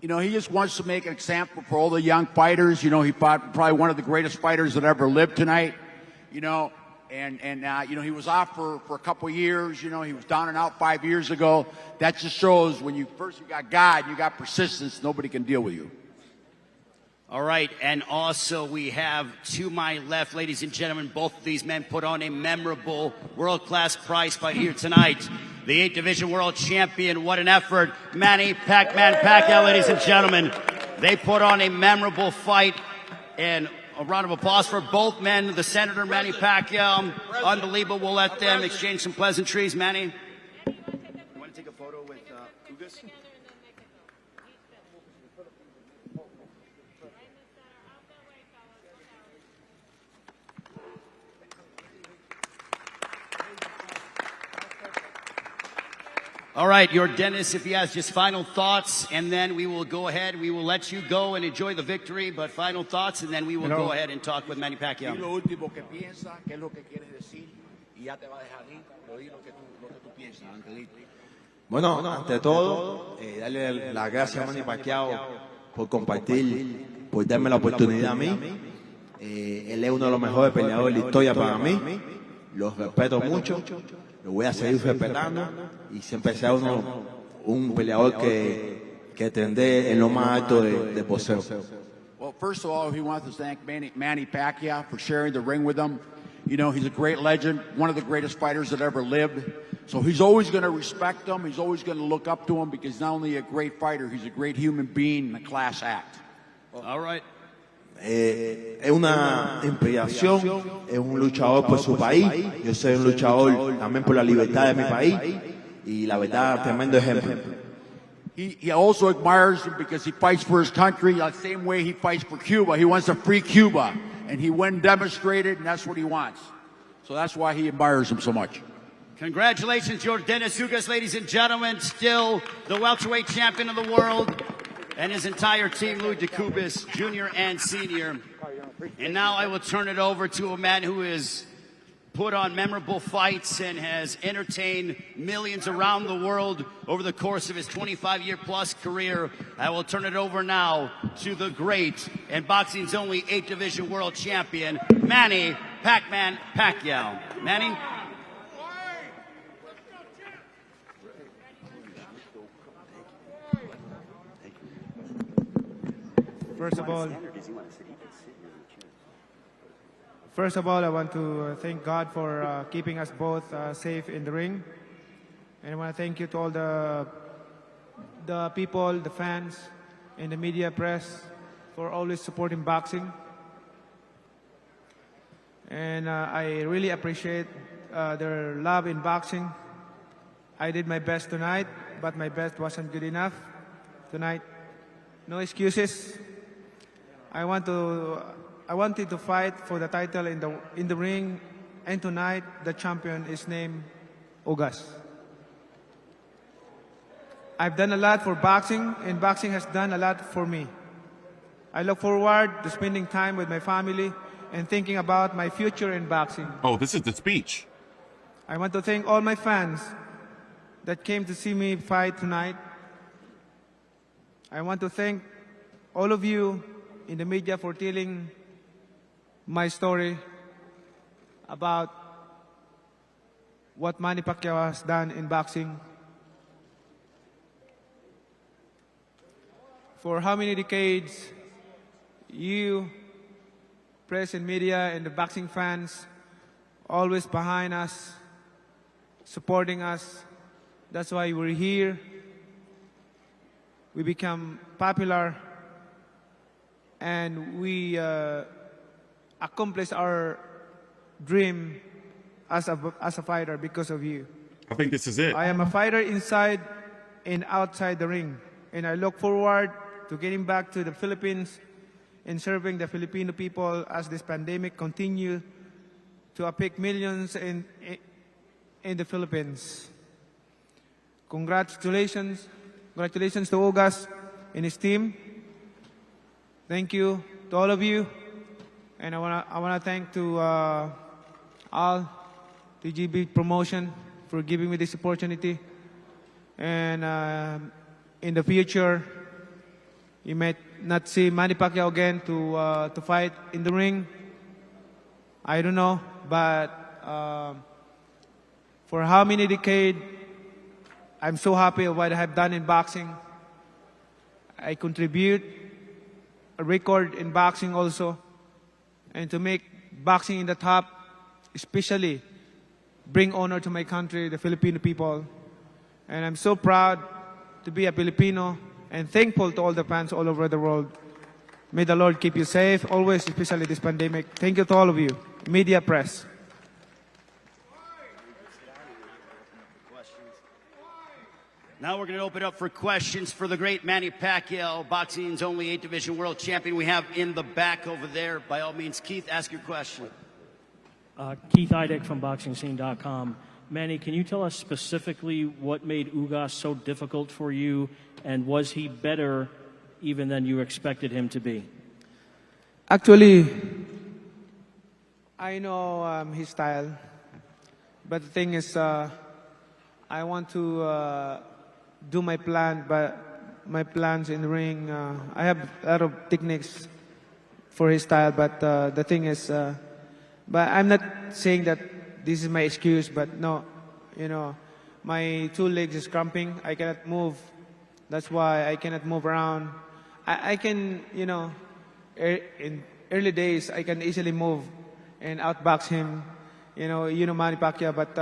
You know, he just wants to make an example for all the young fighters. You know, he fought probably one of the greatest fighters that ever lived tonight. You know, and you know, he was off for a couple of years. You know, he was down and out 5 years ago. That just shows when you got God, you got persistence, nobody can deal with you. All right, and also we have to my left, ladies and gentlemen, both of these men put on a memorable world-class prize fight here tonight. The 8th Division World Champion, what an effort. Manny Pacquiao, ladies and gentlemen. They put on a memorable fight, and a round of applause for both men. The Senator, Manny Pacquiao, unbelievable. We'll let them exchange some pleasantries. Manny? You want to take a photo with Ugás? All right, Yordenis, if he has just final thoughts, and then we will go ahead. We will let you go and enjoy the victory, but final thoughts, and then we will go ahead and talk with Manny Pacquiao. Lo último que piensa, qué es lo que quieres decir, y ya te va a dejar ir, lo que tú piensas, Angelito. Bueno, ante todo, darle las gracias a Manny Pacquiao por compartir, por darme la oportunidad a mí. Él es uno de los mejores peleadores de la historia para mí. Los respeto mucho. Lo voy a seguir respetando y siempre sea un peleador que tendré en lo más alto de boxeo. Well, first of all, he wants to thank Manny Pacquiao for sharing the ring with him. You know, he's a great legend, one of the greatest fighters that ever lived. So he's always going to respect him. He's always going to look up to him because he's not only a great fighter, he's a great human being and a class act. All right. Es una inspiración, es un luchador por su país, yo soy un luchador también por la libertad de mi país y la verdad, tremendo ejemplo. He also admires him because he fights for his country the same way he fights for Cuba. He wants to free Cuba, and he went and demonstrated, and that's what he wants. So that's why he admires him so much. Congratulations, Yordenis Ugas, ladies and gentlemen, still the welterweight champion of the world, and his entire team, Louis DeCubas, Jr. and Senior. And now I will turn it over to a man who has put on memorable fights and has entertained millions around the world over the course of his 25-year-plus career. I will turn it over now to the great and boxing's only 8th Division World Champion, Manny Pac-Man Pacquiao. Manny? First of all, I want to thank God for keeping us both safe in the ring. And I want to thank you to all the people, the fans, and the media press for always supporting boxing. And I really appreciate their love in boxing. I did my best tonight, but my best wasn't good enough tonight. No excuses. I wanted to fight for the title in the ring, and tonight the champion is named Ugás. I've done a lot for boxing, and boxing has done a lot for me. I look forward to spending time with my family and thinking about my future in boxing. Oh, this is the speech. I want to thank all my fans that came to see me fight tonight. I want to thank all of you in the media for telling my story about what Manny Pacquiao has done in boxing. For how many decades you, press and media and the boxing fans, always behind us, supporting us. That's why we're here. We become popular and we accomplish our dream as a fighter because of you. I think this is it. I am a fighter inside and outside the ring, and I look forward to getting back to the Philippines and serving the Filipino people as this pandemic continues to affect millions in the Philippines. Congratulations to Ugás and his team. Thank you to all of you, and I wanna thank to all TGB Promotion for giving me this opportunity. And in the future, you might not see Manny Pacquiao again to fight in the ring. I don't know, but for how many decades, I'm so happy of what I have done in boxing. I contribute a record in boxing also, and to make boxing in the top, especially bring honor to my country, the Filipino people. And I'm so proud to be a Filipino and thankful to all the fans all over the world. May the Lord keep you safe, always, especially this pandemic. Thank you to all of you, media, press. Now we're going to open up for questions for the great Manny Pacquiao, boxing's only 8-division world champion we have in the back over there. By all means, Keith, ask your question. Keith Idek from boxingscene.com. Manny, can you tell us specifically what made Ugás so difficult for you, and was he better even than you expected him to be? Actually, I know his style, but the thing is, I want to do my plan, but my plans in the ring, I have a lot of techniques for his style, but the thing is, but I'm not saying that this is my excuse, but no, you know, my two legs is cramping. I cannot move. That's why I cannot move around. I can, you know, in early days, I can easily move and outbox him, you know Manny Pacquiao, but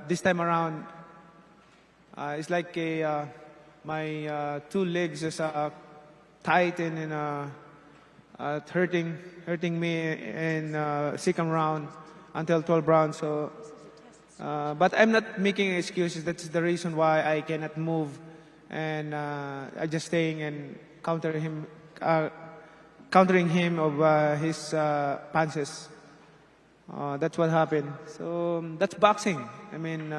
this time around, it's like my two legs is tight and hurting me in second round until 12 rounds. So, but I'm not making excuses. That's the reason why I cannot move, and I just staying and countering him of his punches. That's what happened. So that's boxing. I mean,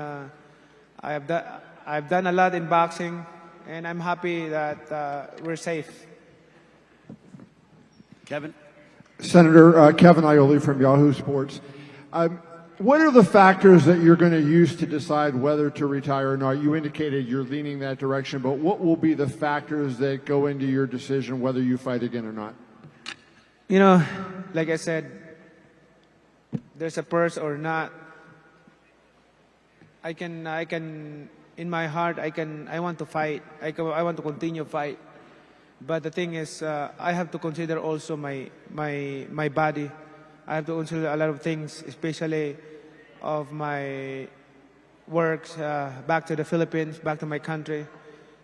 I've done a lot in boxing, and I'm happy that we're safe. Kevin? Senator Kevin Ioli from Yahoo Sports. What are the factors that you're going to use to decide whether to retire or not? You indicated you're leaning that direction, but what will be the factors that go into your decision whether you fight again or not? You know, like I said, there's a purse or not. I can, in my heart, I want to fight. I want to continue fight. But the thing is, I have to consider also my body. I have to consider a lot of things, especially of my works back to the Philippines, back to my country.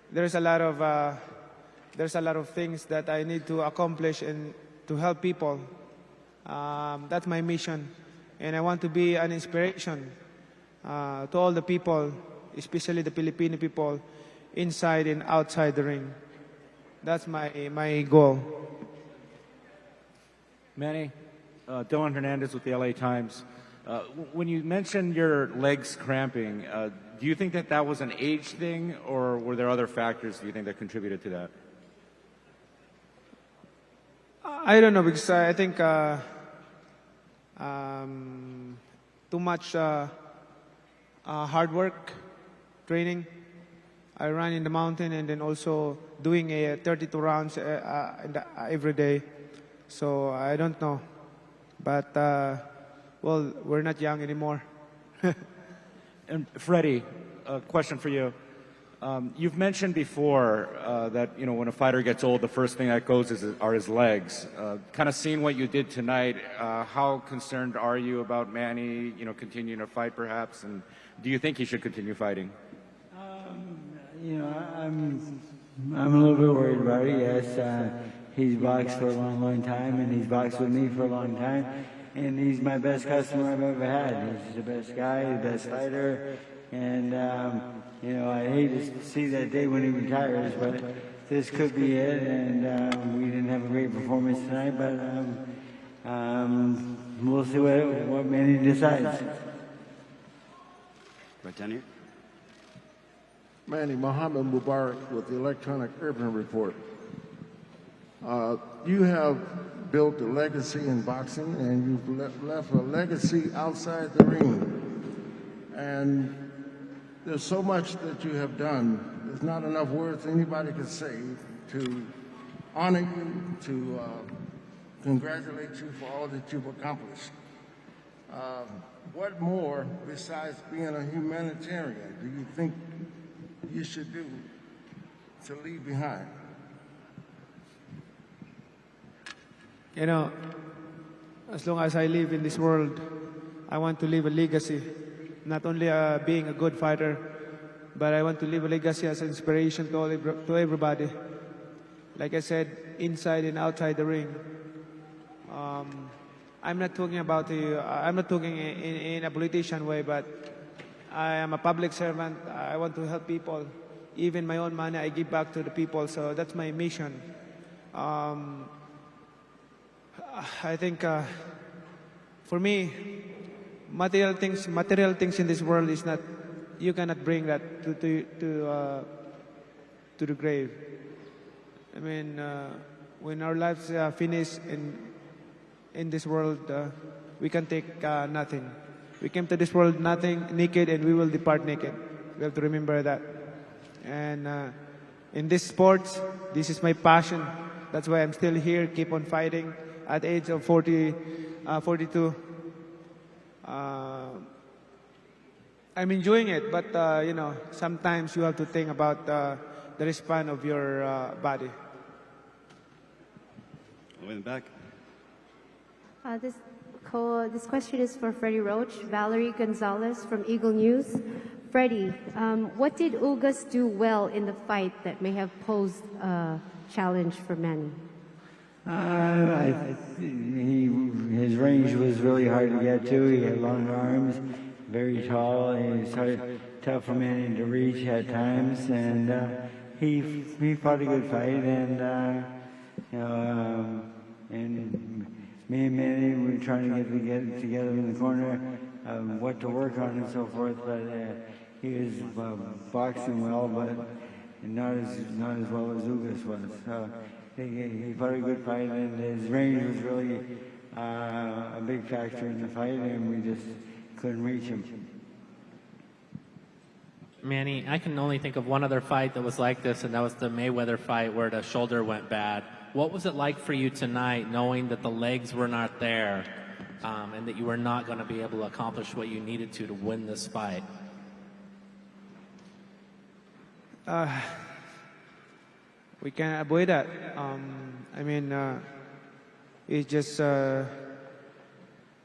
There's a lot of things that I need to accomplish and to help people. That's my mission, and I want to be an inspiration to all the people, especially the Filipino people, inside and outside the ring. That's my goal. Manny, Dylan Hernandez with the LA Times. When you mentioned your legs cramping, do you think that was an age thing, or were there other factors do you think that contributed to that? I don't know, because I think too much hard work, training. I run in the mountain and then also doing a 32 rounds every day. So I don't know. But, well, we're not young anymore. And Freddie, a question for you. You've mentioned before that when a fighter gets old, the first thing that goes are his legs. Kind of seeing what you did tonight, how concerned are you about Manny, continuing to fight perhaps, and do you think he should continue fighting? I'm a little bit worried about it. Yes, he's boxed for a long, long time, and he's boxed with me for a long time, and he's my best customer I've ever had. He's the best guy, the best fighter, and I hate to see that day when he retires, but this could be it. And we didn't have a great performance tonight, but we'll see what Manny decides. Right down here. Manny, Muhammad Mubarak with the Electronic Urban Report. You have built a legacy in boxing, and you've left a legacy outside the ring. And there's so much that you have done. There's not enough words anybody could say to honor you, to congratulate you for all that you've accomplished. What more, besides being a humanitarian, do you think you should do to leave behind? As long as I live in this world, I want to leave a legacy. Not only being a good fighter, but I want to leave a legacy as an inspiration to everybody. Like I said, inside and outside the ring. I'm not talking in a politician way, but I am a public servant. I want to help people. Even my own money, I give back to the people. So that's my mission. I think for me, material things in this world is not. You cannot bring that to the grave. I mean, when our lives finish in this world, we can take nothing. We came to this world naked, and we will depart naked. We have to remember that. And in this sports, this is my passion. That's why I'm still here, keep on fighting at the age of 42. I'm enjoying it, but sometimes you have to think about the lifespan of your body. All the way in the back. This question is for Freddie Roach. Valerie Gonzalez from Eagle News. Freddie, what did Ugas do well in the fight that may have posed a challenge for Manny? His range was really hard to get to. He had long arms, very tall. He was tough for Manny to reach at times, and he fought a good fight. And and me and Manny were trying to get together in the corner, what to work on and so forth. But he was boxing well, but not as well as Ugas was. He fought a good fight, and his range was really a big factor in the fight, and we just couldn't reach him. Manny, I can only think of one other fight that was like this, and that was the Mayweather fight where the shoulder went bad. What was it like for you tonight, knowing that the legs were not there, and that you were not going to be able to accomplish what you needed to win this fight? We can't avoid that. It's just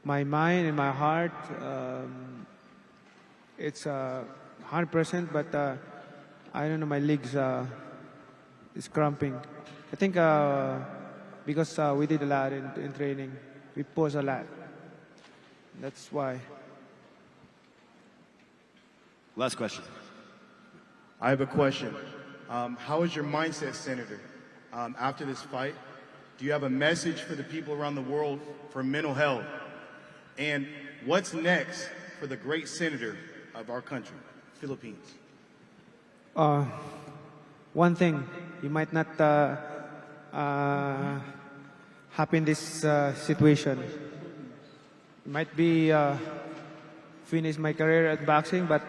my mind and my heart. It's 100%, but I don't know, my legs is cramping. I think because we did a lot in training, we posed a lot. That's why. Last question. I have a question. How is your mindset, Senator, after this fight? Do you have a message for the people around the world for mental health? And what's next for the great senator of our country, Philippines? One thing, you might not happen this situation. Might be finish my career at boxing, but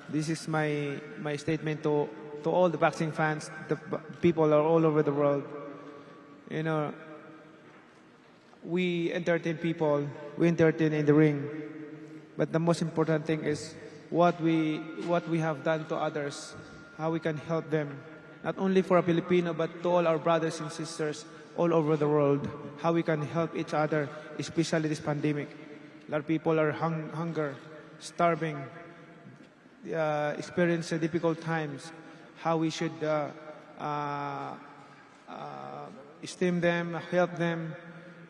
this is my statement to all the boxing fans, the people are all over the world. You know, we entertain people, we entertain in the ring, but the most important thing is what we have done to others, how we can help them, not only for a Filipino but to all our brothers and sisters all over the world, how we can help each other, especially this pandemic. A lot of people are hunger, starving, experience difficult times, how we should esteem them, help them,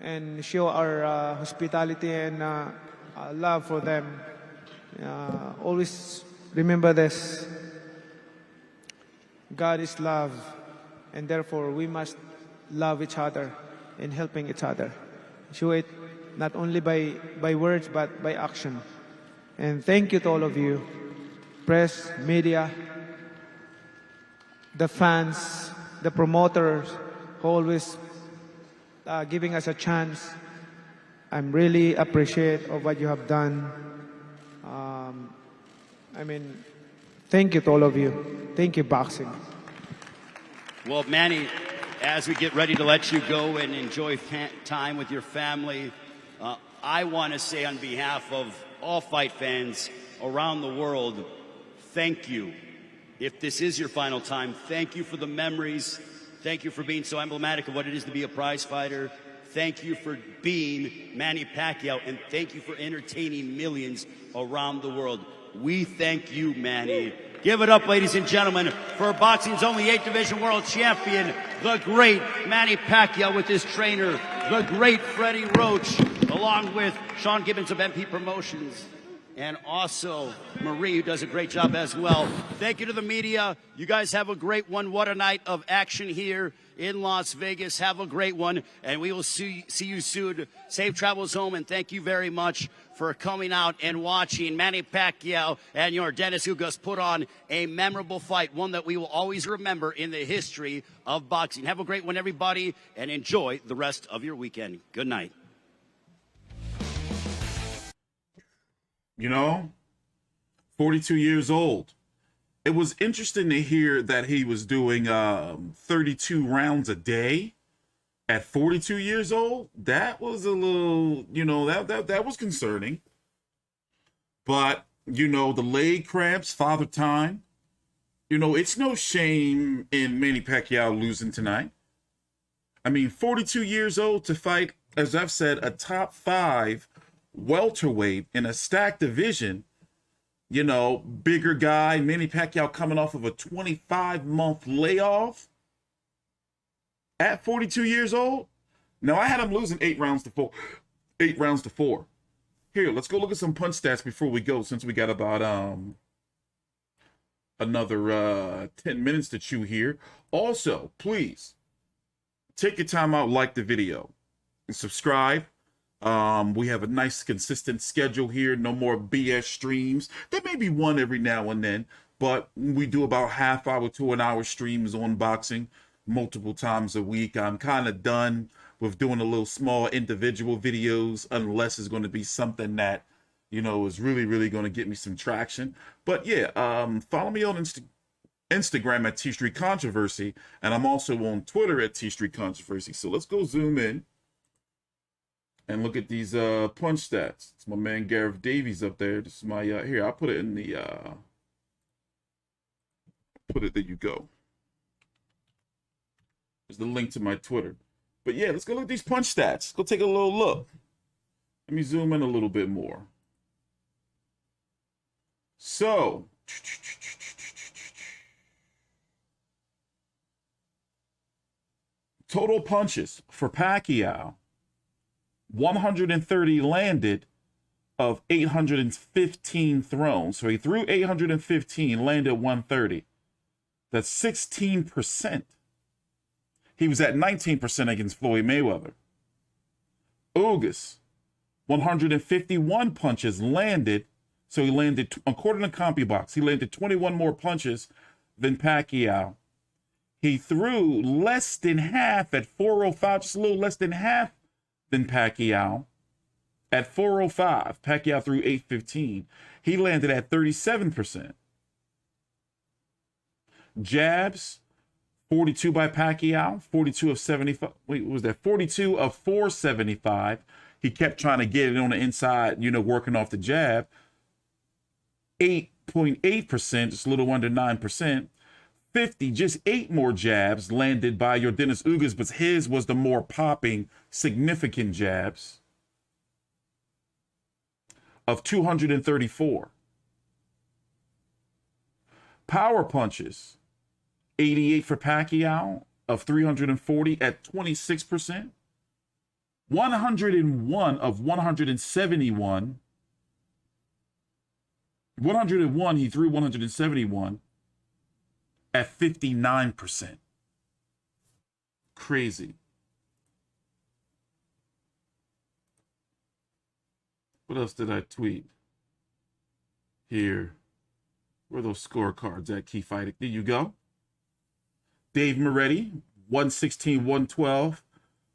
and show our hospitality and love for them. Always remember this. God is love, and therefore we must love each other and helping each other. Show it not only by words but by action. And thank you to all of you, press, media, the fans, the promoters, who always giving us a chance. I'm really appreciate of what you have done. Thank you to all of you. Thank you, boxing. Well, Manny, as we get ready to let you go and enjoy time with your family, I want to say on behalf of all fight fans around the world, thank you. If this is your final time, thank you for the memories. Thank you for being so emblematic of what it is to be a prize fighter. Thank you for being Manny Pacquiao, and thank you for entertaining millions around the world. We thank you, Manny. Give it up, ladies and gentlemen, for boxing's only 8-division world champion, the great Manny Pacquiao, with his trainer, the great Freddie Roach, along with Sean Gibbons of MP Promotions, and also Marie, who does a great job as well. Thank you to the media. You guys have a great one. What a night of action here in Las Vegas. Have a great one, and we will see you soon. Safe travels home, and thank you very much for coming out and watching Manny Pacquiao and Yordenis Ugas put on a memorable fight, one that we will always remember in the history of boxing. Have a great one, everybody, and enjoy the rest of your weekend. Good night. You know, 42 years old. It was interesting to hear that he was doing 32 rounds a day at 42 years old. That was a little, you know, that was concerning. But, you know, the leg cramps, father time. You know, it's no shame in Manny Pacquiao losing tonight. I mean, 42 years old to fight, as I've said, a top 5 welterweight in a stacked division. You know, bigger guy, Manny Pacquiao coming off of a 25-month layoff at 42 years old. Now, I had him losing 8 rounds to 4. 8 rounds to 4. Here, let's go look at some punch stats before we go, since we got about another 10 minutes to chew here. Also, please take your time out, like the video, and subscribe. We have a nice consistent schedule here. No more BS streams. There may be one every now and then, but we do about half-hour to an hour streams on boxing multiple times a week. I'm kind of done with doing a little small individual videos, unless it's going to be something that, you know, is really, really going to get me some traction. But yeah, follow me on Instagram at T Street Controversy, and I'm also on Twitter at T Street Controversy. So let's go zoom in and look at these punch stats. It's my man Gareth Davies up there. This is my here. I'll put it in the there you go. There's the link to my Twitter. But yeah, let's go look at these punch stats. Let's go take a little look. Let me zoom in a little bit more. So total punches for Pacquiao, 130 landed of 815 thrown. So he threw 815, landed 130. That's 16%. He was at 19% against Floyd Mayweather. Ugas, 151 punches landed. So he landed, according to CompuBox, he landed 21 more punches than Pacquiao. He threw less than half at 405, just a little less than half than Pacquiao at 405. Pacquiao threw 815. He landed at 37%. Jabs, 42 by Pacquiao, 42 of 75. Wait, what was that? 42 of 475. He kept trying to get it on the inside, working off the jab. 8.8%, just a little under 9%. 50, just 8 more jabs landed by Yordenis Ugas, but his was the more popping, significant jabs of 234. Power punches, 88 for Pacquiao of 340 at 26%. 101 of 171. 101, he threw 171 at 59%. Crazy. What else did I tweet? Here. Where are those scorecards at, Key Fighting? There you go. Dave Moretti, 116, 112.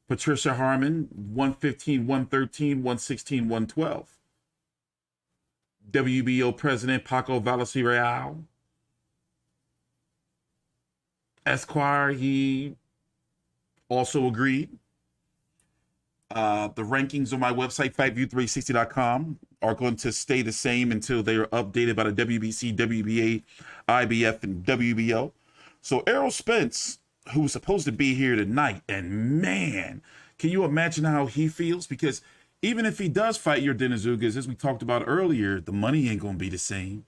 Patricia Harmon, 115, 113, 116, 112. WBO President Paco Vallecirreal. Esquire, he also agreed. The rankings on my website, FightView360.com, are going to stay the same until they are updated by the WBC, WBA, IBF, and WBO. So Errol Spence, who was supposed to be here tonight, and man, can you imagine how he feels? Because even if he does fight Yordenis Ugas, as we talked about earlier, the money ain't going to be the same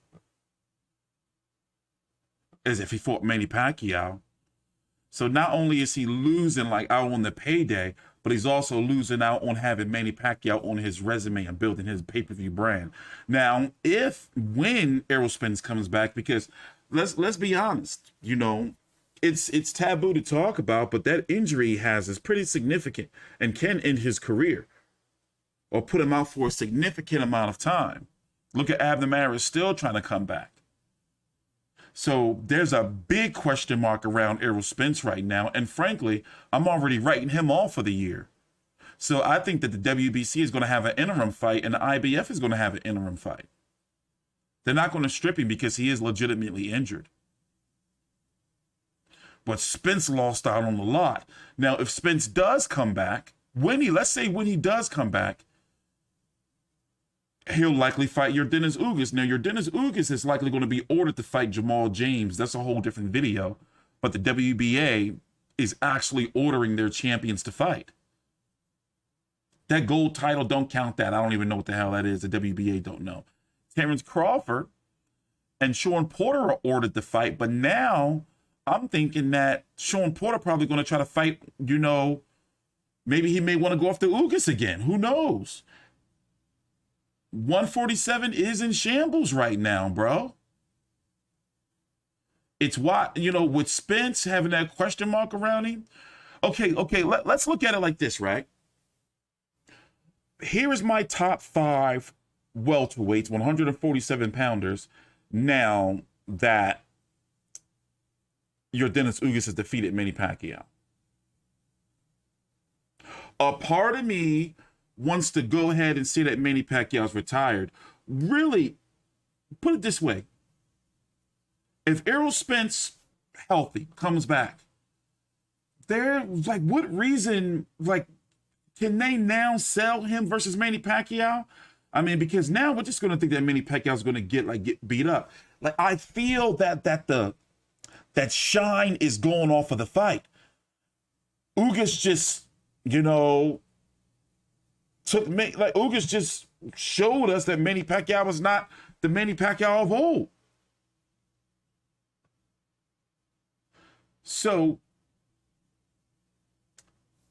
as if he fought Manny Pacquiao. So not only is he losing out on the payday, but he's also losing out on having Manny Pacquiao on his resume and building his pay-per-view brand. Now, when Errol Spence comes back, because let's be honest, it's taboo to talk about, but that injury he has is pretty significant and can end his career or put him out for a significant amount of time. Look at Abner Maris still trying to come back. So there's a big question mark around Errol Spence right now. And frankly, I'm already writing him off for the year. So I think that the WBC is going to have an interim fight and the IBF is going to have an interim fight. They're not going to strip him because he is legitimately injured. But Spence lost out on a lot. Now, if Spence does come back, let's say when he does come back, he'll likely fight Yordenis Ugas. Now, Yordenis Ugas is likely going to be ordered to fight Jamal James. That's a whole different video. But the WBA is actually ordering their champions to fight. That gold title, don't count that. I don't even know what the hell that is. The WBA don't know. Terrence Crawford and Sean Porter are ordered to fight. But now I'm thinking that Sean Porter probably going to try to fight, maybe he may want to go after Ugas again. Who knows? 147 is in shambles right now, bro. It's why, with Spence having that question mark around him. Okay, let's look at it like this, right? Here is my top 5 welterweights, 147 pounders, now that Yordenis Ugas has defeated Manny Pacquiao. A part of me wants to go ahead and say that Manny Pacquiao's retired. Really, put it this way. If Errol Spence, healthy, comes back, what reason, can they now sell him versus Manny Pacquiao? I mean, because now we're just going to think that Manny Pacquiao's going to get beat up. I feel that shine is going off of the fight. Ugas just, Ugas just showed us that Manny Pacquiao was not the Manny Pacquiao of old. So,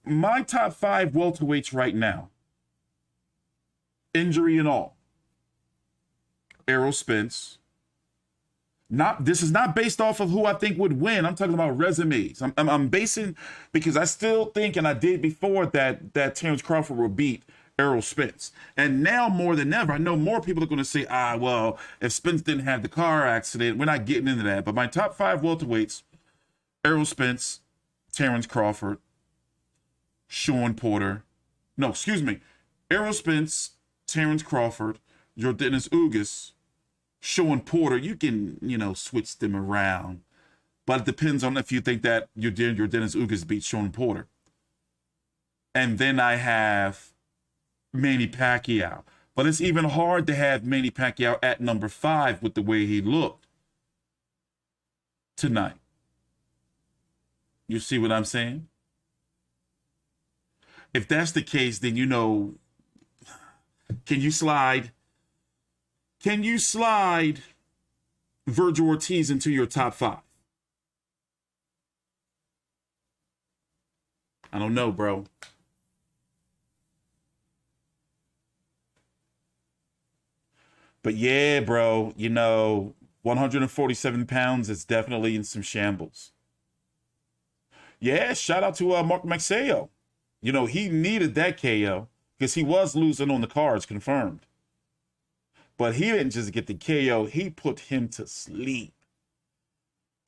my top 5 welterweights right now, injury and all, Errol Spence. This is not based off of who I think would win. I'm talking about resumes. I'm basing, because I still think, and I did before, that Terrence Crawford will beat Errol Spence. And now more than ever, I know more people are going to say, well, if Spence didn't have the car accident, we're not getting into that. But my top 5 welterweights, Errol Spence, Terrence Crawford, Sean Porter. No, excuse me. Errol Spence, Terrence Crawford, Yordenis Ugas, Sean Porter. You can, switch them around. But it depends on if you think that Yordenis Ugas beat Sean Porter. And then I have Manny Pacquiao. But it's even hard to have Manny Pacquiao at number 5 with the way he looked tonight. You see what I'm saying? If that's the case, then you know, can you slide Virgil Ortiz into your top 5? I don't know, bro. But yeah, bro, you know, 147 pounds is definitely in some shambles. Yeah, shout out to Mark Maxeo. You know, he needed that KO because he was losing on the cards, confirmed. But he didn't just get the KO, he put him to sleep.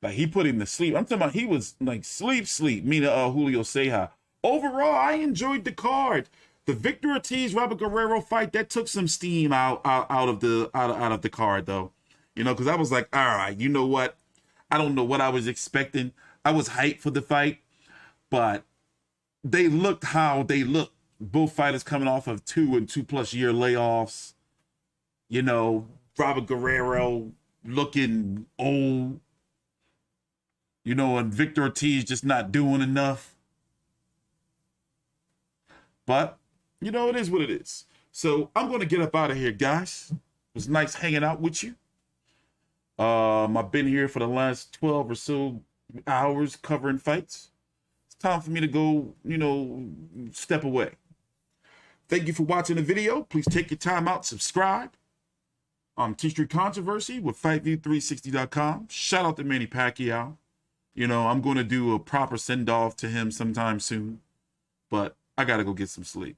Like, he put him to sleep. I'm talking about he was like sleep, meaning Julio Ceja. Overall, I enjoyed the card. The Victor Ortiz Robert Guerrero fight, that took some steam out of the card, though. You know, because I was like, all right, you know what? I don't know what I was expecting. I was hyped for the fight, but they looked how they looked. Both fighters coming off of 2 and 2+ year layoffs. You know, Robert Guerrero looking old. You know, and Victor Ortiz just not doing enough. But, you know, it is what it is. So I'm going to get up out of here, guys. It was nice hanging out with you. I've been here for the last 12 or so hours covering fights. It's time for me to go, you know, step away. Thank you for watching the video. Please take your time out, subscribe. T-Street Controversy with FightView360.com. Shout out to Manny Pacquiao. You know, I'm going to do a proper send-off to him sometime soon. But I got to go get some sleep.